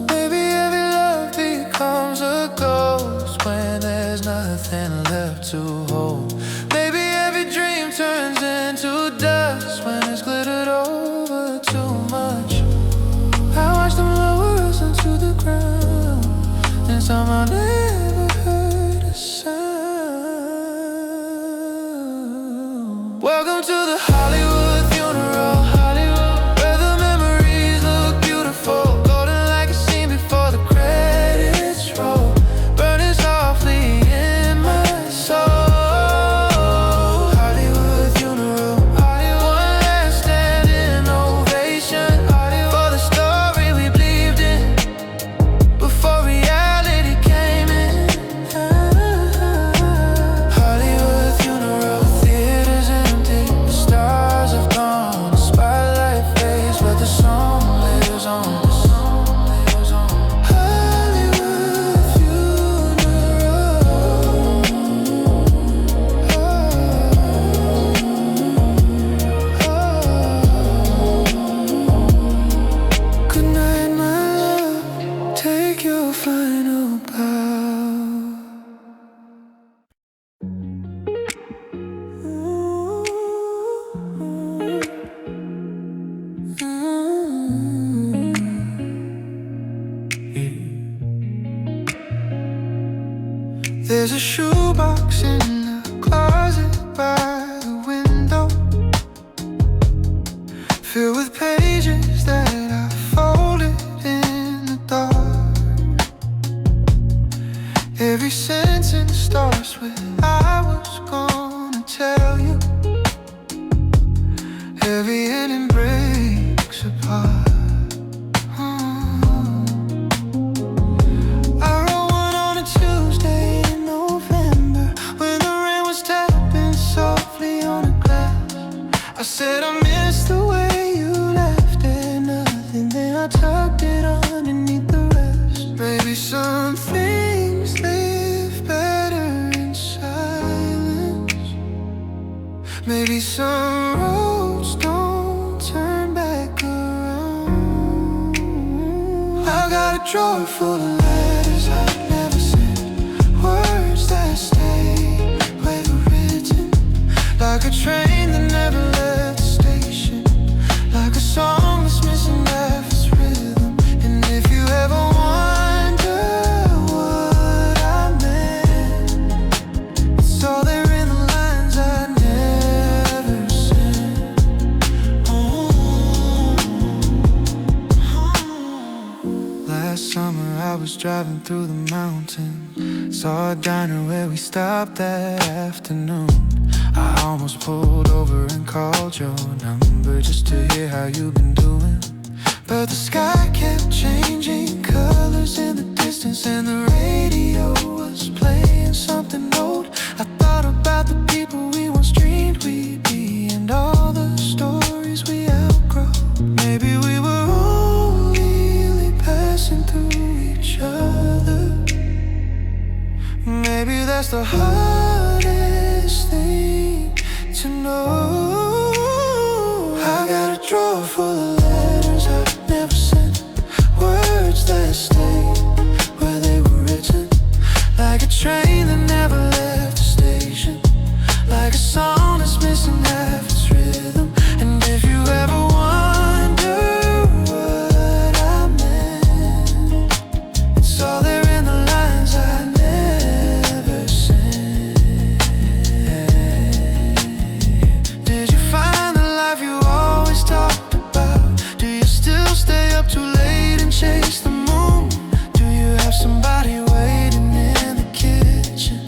maybe every love becomes a ghost when there's nothing left to hold. Maybe every dream turns into dust when it's glittered over too much. I watch them lower us into the ground, and somehow never heard a sound. Welcome to the Hollywood funeral, where the memories look beautiful, golden like a scene before the credits roll, burning softly in my soul. Hollywood funeral, one last standing ovation for the story we believed in before reality came in. Hollywood funeral, theaters empty, the stars have gone, the spotlight fades, but the song lives on. Hollywood funeral. Good night, my love, take your final bow. There's a shoebox in the closet by the window, filled with pages that I folded in the dark. Every sentence starts with I was gonna tell you. Every ending breaks apart. I wrote one on a Tuesday in November, when the rain was tapping softly on the glass. I said I miss the way you left it, nothing, then I tucked it underneath the rest. Maybe some things live better in silence. Maybe some roads don't turn back around. I got a drawer full of letters I never sent, words that stay where they're written, like a train that never left the station, like a song that's missing half its rhythm. And if you ever wonder what I meant, it's all there in the lines I never sent. Last summer I was driving through the mountains, saw a diner where we stopped that afternoon. I almost pulled over and called your number just to hear how you've been doing. but the sky kept changing colors in the distance, and the radio was playing something old. I thought about the people we once dreamed we'd be, and all the stories we outgrow. Maybe we were only passing through each other. Maybe that's the hardest thing to know. I got a drawer full of letters I've never sent, words that stayed where they were written, like a train that never left the station, like a song that's missing half its rhythm. And if you ever wonder what I meant, it's all there in the lines I never sent. Did you find the life you always talked about? Do you still stay up too late and chase the moon? Do you have somebody waiting in the kitchen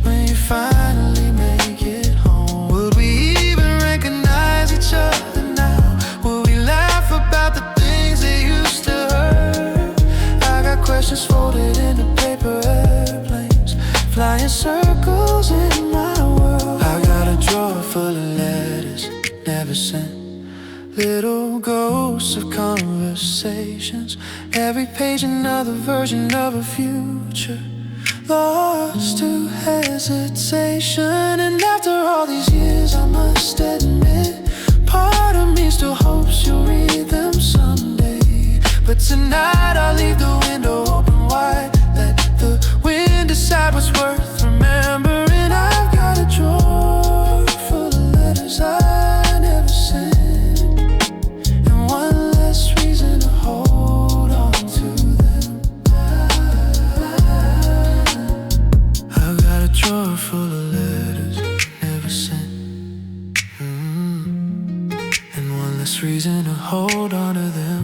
when you finally make it home? Would we even recognize each other now? Would we laugh about the things that used to hurt? I got questions folded into paper airplanes, flying circles in my world. I got a drawer full of letters never sent, little ghosts of conversations, every page another version of a future, lost to hesitation. And after all these years, I must admit, part of me still hopes you'll read them someday. But tonight I'll leave the window open wide, let the wind decide what's worth remembering. I've got a drawer full of letters I never sent, and one less reason to hold on to them. I've got a drawer full of letters never sent, and one less reason to hold on to them.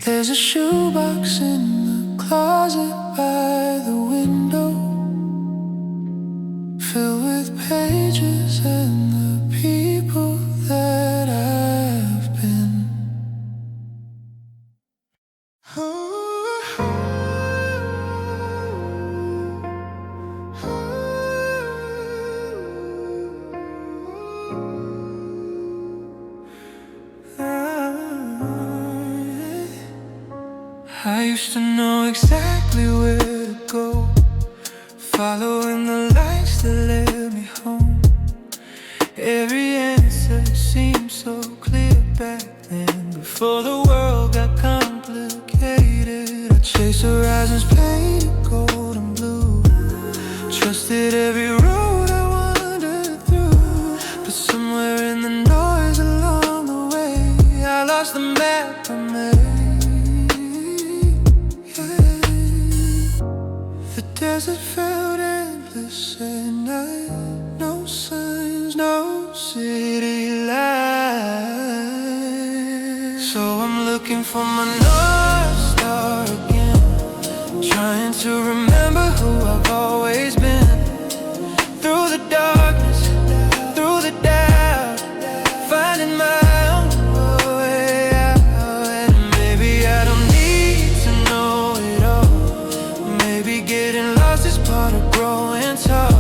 There's a shoebox in the closet by the window, filled with pages and the people that I've been. I used to know exactly where to go, following the lights that led me home. Every answer seemed so clear back then, before the world got complicated. I chased horizons painted gold and blue, trusted every road I wandered through. But somewhere in the noise along the way, I lost the map I made. The desert felt endless at night, no signs, no city lights. So I'm looking for my North Star again, trying to remember who I've always been. Through the darkness, through the doubt, finding my own way out. And maybe I don't need to know it all, maybe getting lost is part of growing tall.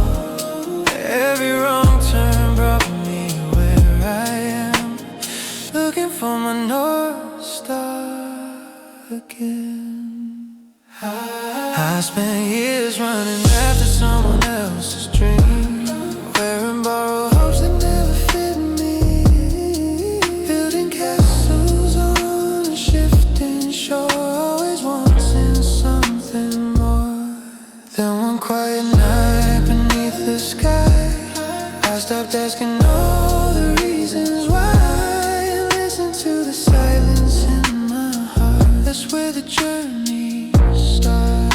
Every wrong turn brought me where I am, looking for my North Star again. I spent years running after someone else's dream, wearing borrowed hopes that never fit me, building castles on a shifting shore, always wanting something more. Then one quiet night beneath the sky, I stopped asking all the reasons why, and listened to the silence in my heart. That's where the journey starts.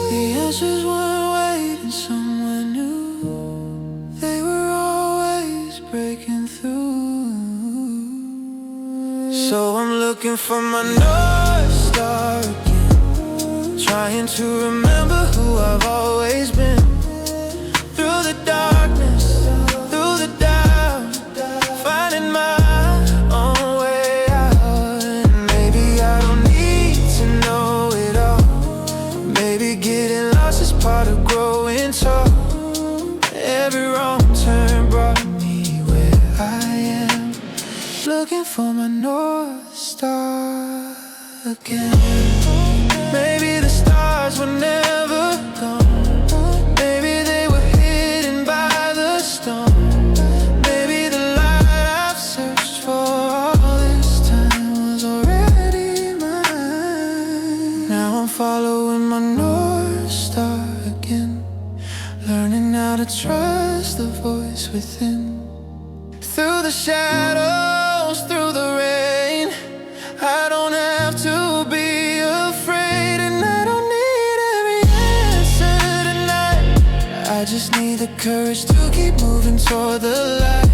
The answers weren't waiting somewhere new, they were always breaking through. So I'm looking for my North Star again, trying to remember who I've always been. for my North Star again. Maybe the stars were never gone. Maybe they were hidden by the storm. Maybe the light I've searched for all this time was already mine. Now I'm following my North Star again, learning how to trust the voice within. Through the shadows, through the rain, I don't have to be afraid. And I don't need every answer tonight. I just need the courage to keep moving toward the light.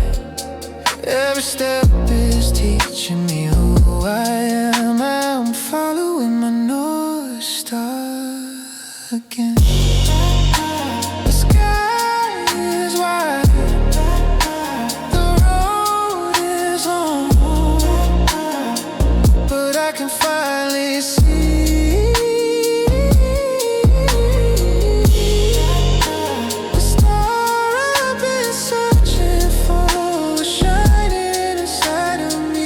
Every step is teaching me who I am. I'm following my North Star again. The sky is wide, I can finally see the star I've been searching for, shining inside of me.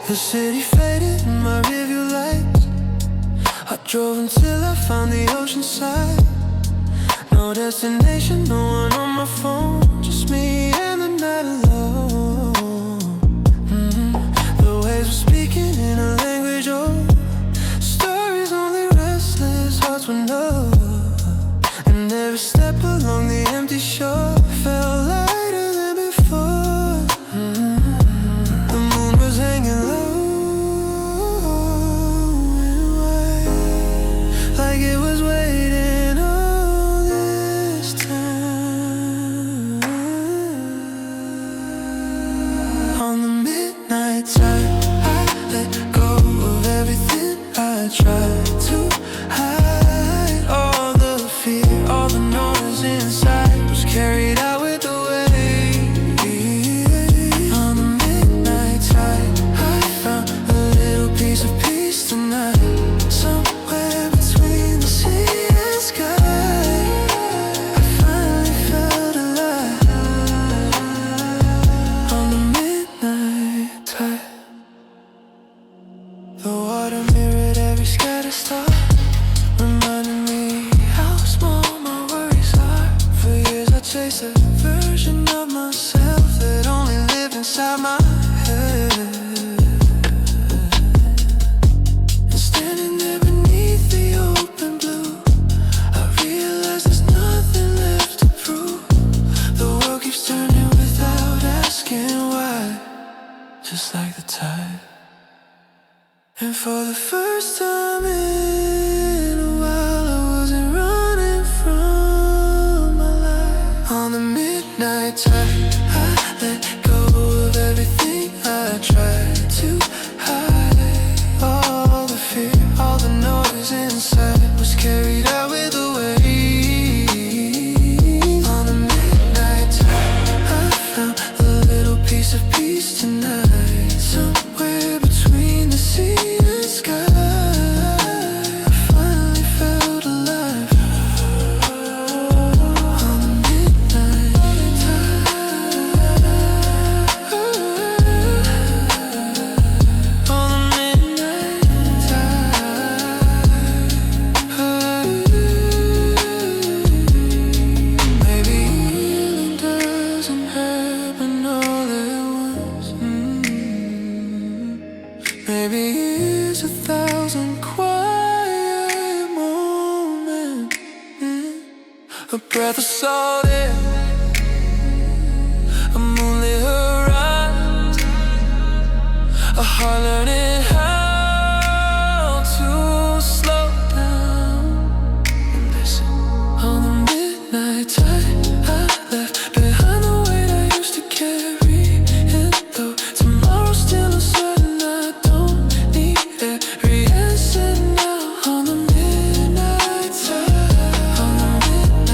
The city faded in my rearview lights. I drove until I found the ocean side. No destination, no one on my phone, just me and the night alone. The waves were speaking in a language old. Stories only restless hearts would know. And every step along the empty shore felt lighter than before. The moon was hanging low, like it was waiting all this time. On the midnight tide, I let go of everything I tried to hide. All the fear, all the noise inside was carried out with the wave. On the midnight tide, I found a little piece of peace tonight. Somewhere between the sea and sky, I finally felt alive. On the midnight tide, the water mirrored every scattered star, reminding me how small my worries are. For years I chased a version of myself that only lived inside my head. And standing there beneath the open blue, I realize there's nothing left to prove. The world keeps turning without asking why, just like the tide. And for the first time in a while, I wasn't running from my life. On the midnight tide, I let go of everything I tried to hide. All the fear, all the noise inside was carried out with the wave. On the midnight tide, I found a little piece of peace tonight. Somewhere between the sea and sky, I finally felt alive. On the midnight tide, on the midnight tide. Maybe healing doesn't happen all at once. Maybe it's 1,000 quiet moments, a breath of salt air, a moonlit horizon, a heart learning how to slow down and listen. On the midnight tide, I left behind the weight I used to carry. And though tomorrow's still uncertain, I don't need every answer now. On the midnight tide, on the midnight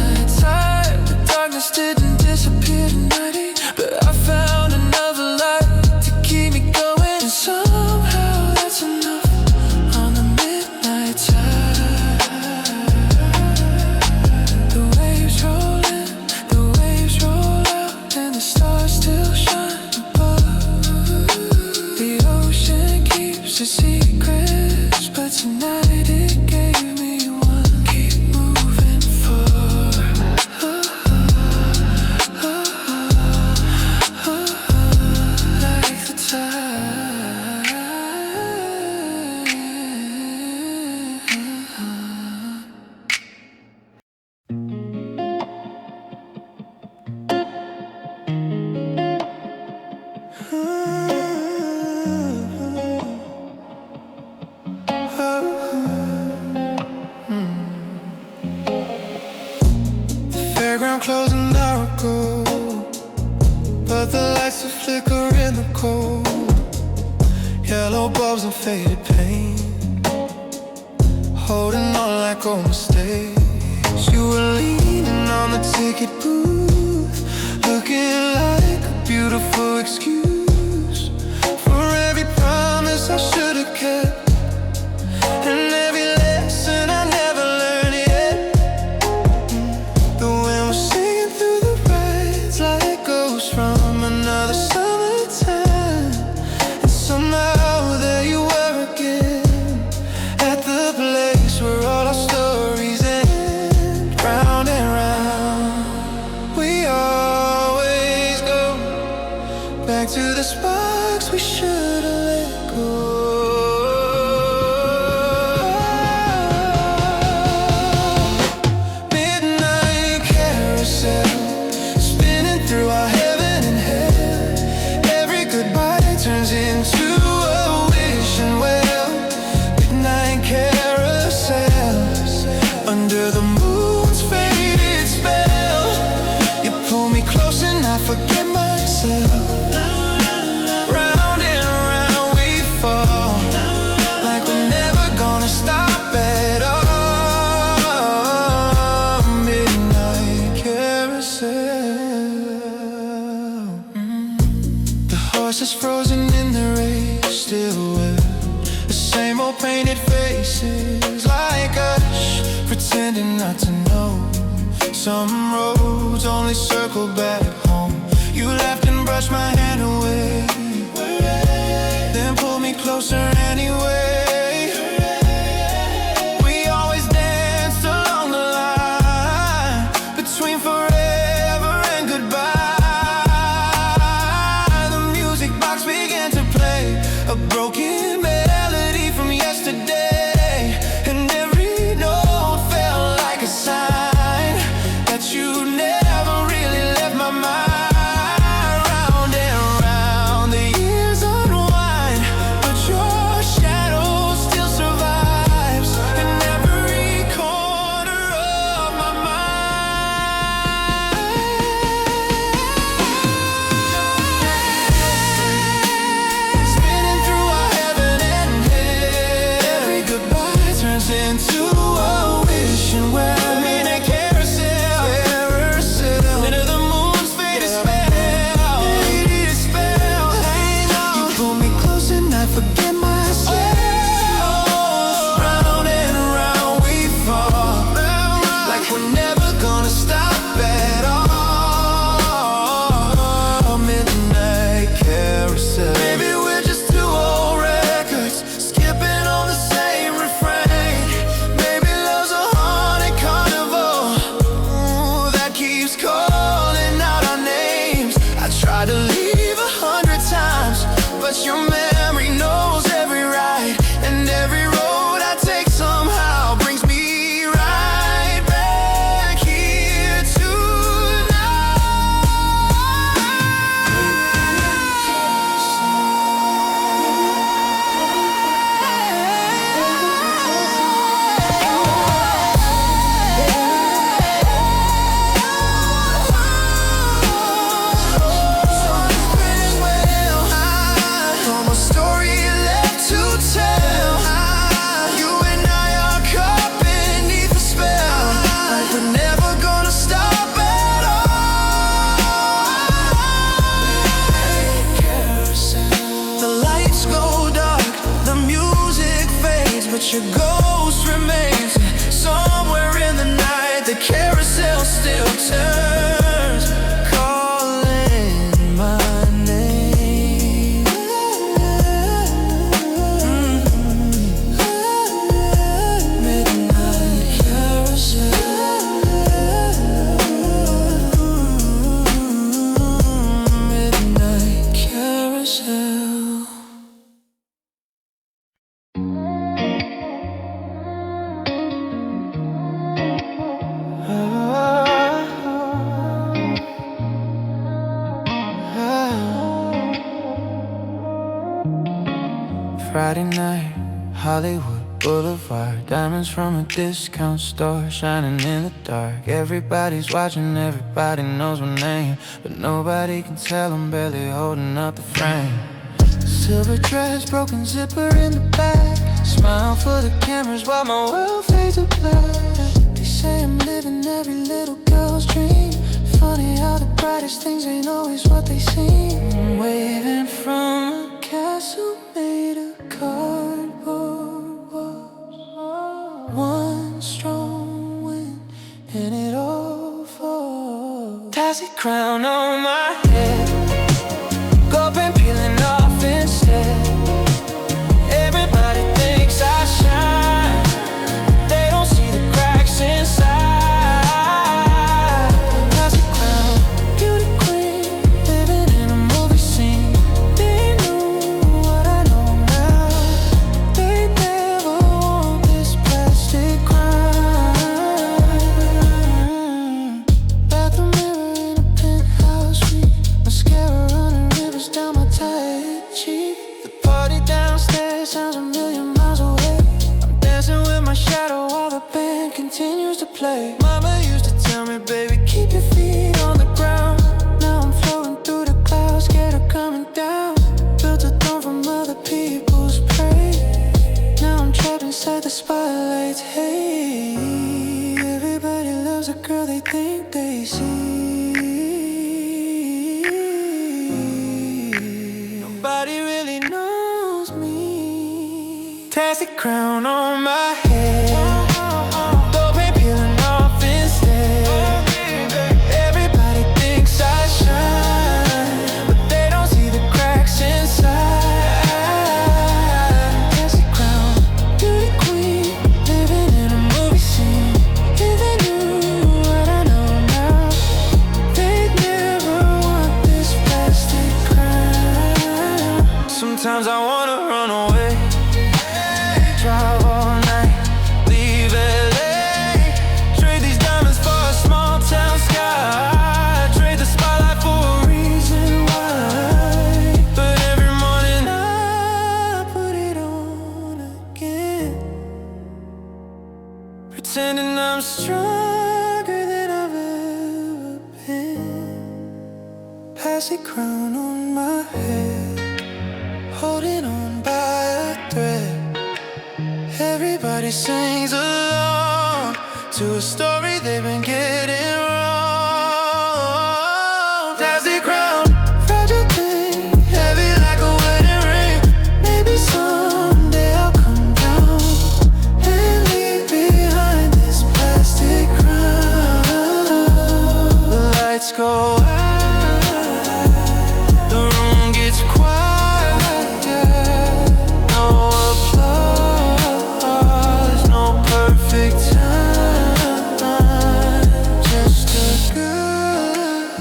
your secrets, but tonight it gave me one. Keep moving forward. Like the tide. Fairground closed an hour ago, but the lights will flicker in the cold. Yellow bulbs and faded paint, holding on like old mistakes. You were leaning on the ticket booth, looking like a beautiful excuse for every promise I should have kept, and every lesson I never learned yet. The wind was singing through the rains like ghosts from another summertime, and somehow there you were again, at the place where all our stories end. Round and round we always go, back to the sparks we should have let go. Midnight carousel, spinning through our heaven and hell. Every goodbye turns into a wishing well. Midnight carousels, under the moon's faded spell. You pull me close and I forget myself. Round and round we fall, like we're never gonna stop at all. Midnight carousel. The horses frozen in the rain, still wear the same old painted faces, like us, pretending not to know. Some roads only circle back home. You laughed and brushed my hand away, then pulled me closer anyway. We always danced along the line between forever and goodbye. The music box began to play a broken melody from yesterday, and every note felt like a sign that you never really left my mind. Round and round the years unwind, but your shadow still survives in every corner of my mind. Spinning through our heaven and hell, every goodbye turns into a wishing well. Midnight carousel, under the moon's faded spell. Hang on. You pull me close and I forget myself. Round and round we fall, like we're never gonna stop at all. Midnight carousel. Maybe we're just two old records, skipping on the same refrain. Maybe love's a haunted carnival, that keeps calling out our names. I tried to leave 100 times, but your memory knows every right, and every road I take somehow brings me right back here from a story left to tell. You and I are caught beneath the spell, like we're never gonna stop at all. The lights go dark, the music fades, but your ghost remains. Somewhere in the night, the carousel still turns, calling my name. night, Hollywood Boulevard, diamonds from a discount store, shining in the dark. Everybody's watching, everybody knows my name, but nobody can tell I'm barely holding up the frame. Silver dress, broken zipper in the back, smile for the cameras while my world fades to black. They say I'm living every little girl's dream. Funny how the brightest things ain't always what they seem. I'm waving from a castle made of cardboard walls. One strong wind and it all falls. Daisy crown on my head, gold been peeling off instead. Everybody thinks I shine, they don't see the cracks inside. Daisy crown, beauty queen, living in a movie scene. They knew what I know now, they never want this plastic crown. Bathroom mirror in a penthouse suite, mascara running rivers down my tight cheek. The party downstairs sounds a million miles away. I'm dancing with my shadow while the band continues to play. Mama used to tell me, baby, keep your feet on the ground. Now I'm floating through the clouds, scared of coming down. Built a throne from other people's prey. Now I'm trapped inside the spotlights. Hey, everybody loves a girl they think they see. Nobody really knows me. Daisy crown on my head, gold paint peeling off instead. Everybody thinks I shine, but they don't see the cracks inside. Daisy crown, beauty queen, living in a movie scene. If they knew what I know now, they'd never want this plastic crown. Sometimes I wanna run away, drive all night, leave LA. Trade these diamonds for a small town sky, trade the spotlight for a reason why. But every morning I put it on again, pretending I'm stronger than I've ever been. Pass a crown on my head, holding on by a thread. Everybody sings along to a story they've been getting wrong. Daisy crown, fragile thing, heavy like a wedding ring. Maybe someday I'll come down and leave behind this plastic crown. The lights go out, the room gets quiet. No applause, no perfect time, just a girl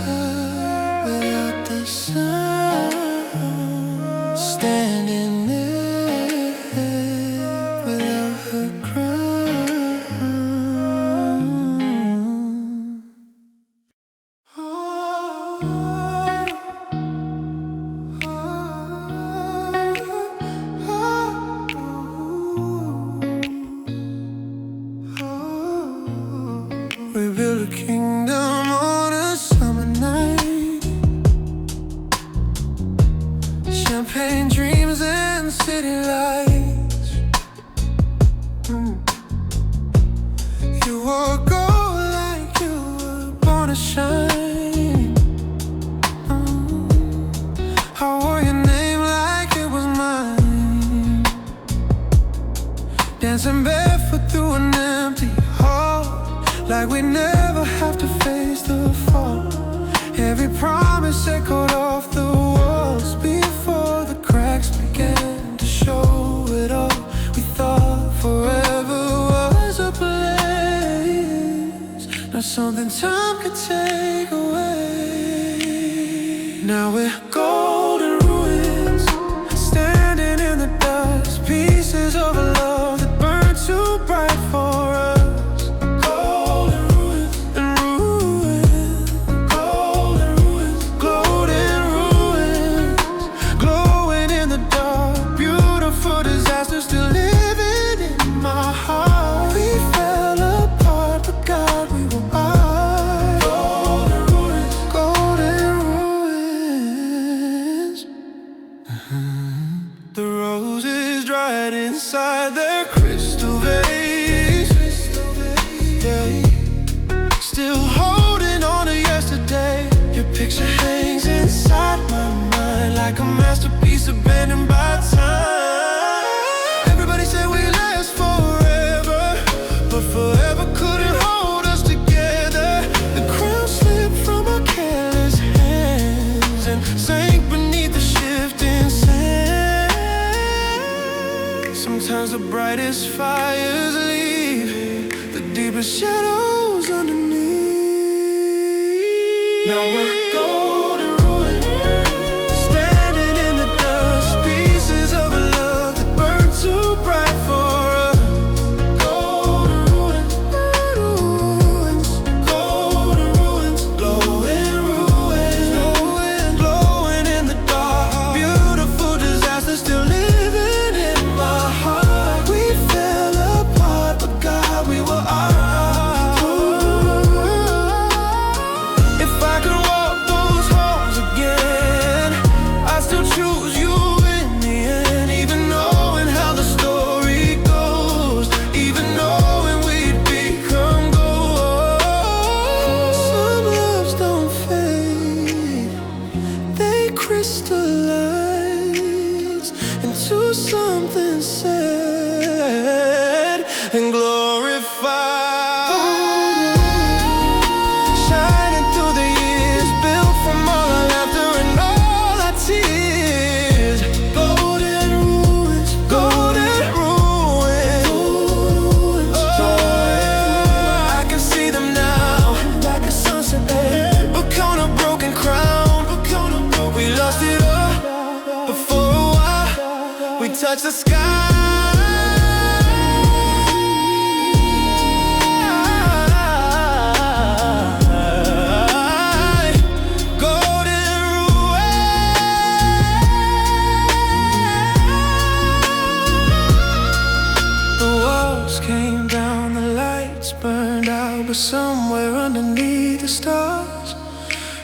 without the sun, standing there without her crown. We built a kingdom on a summer night, champagne dreams and city lights. You wore gold like you were born to shine. I wore your name like it was mine, dancing barefoot through an empty hall, like we never have to face the fall. Every promise echoed off the walls before the cracks began to show it all. We thought forever was a place, not something time could take away. Now we're golden ruins, standing in the dust, pieces of a love that burned too bright for us. Disaster inside their crystal vase. Yeah. Still holding on to yesterday. Your picture hangs inside my mind like a masterpiece abandoned by time. Everybody said we last forever, but forever couldn't hold us together. The crown slipped from our careless hands and sank beneath the shifting sand. Sometimes the brightest fires leave the deepest shadows underneath. Now we're golden ruin, standing in the dust, pieces of a love that burned too bright for us. Golden ruins, golden ruins, glowing ruins, glowing in the dark. Beautiful disaster still living in my heart. We fell apart, but God, we were ours. Crystallize into something sad and glorified, shining through the years, built from all our laughter and all our tears. Golden ruins, golden ruins, oh, yeah. I can see them now, like a sunset, but on a broken crown. We lost it all, but for a while we touched the sky. Golden ruins. The walls came down, the lights burned out, but somewhere underneath the stars,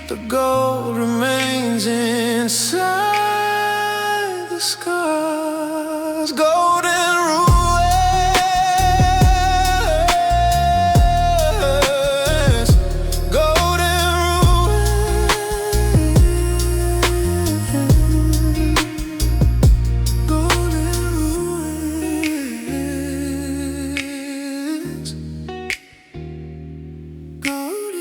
the gold remains inside the scars. Golden ruins, golden ruins, golden ruins, golden.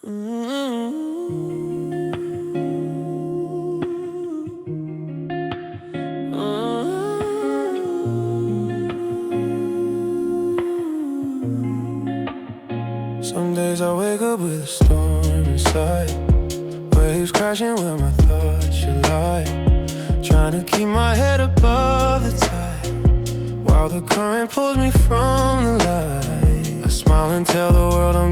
Some days I wake up with a storm inside, waves crashing where my thoughts should lie, trying to keep my head above the tide, while the current pulls me from the light. I smile and tell the world I'm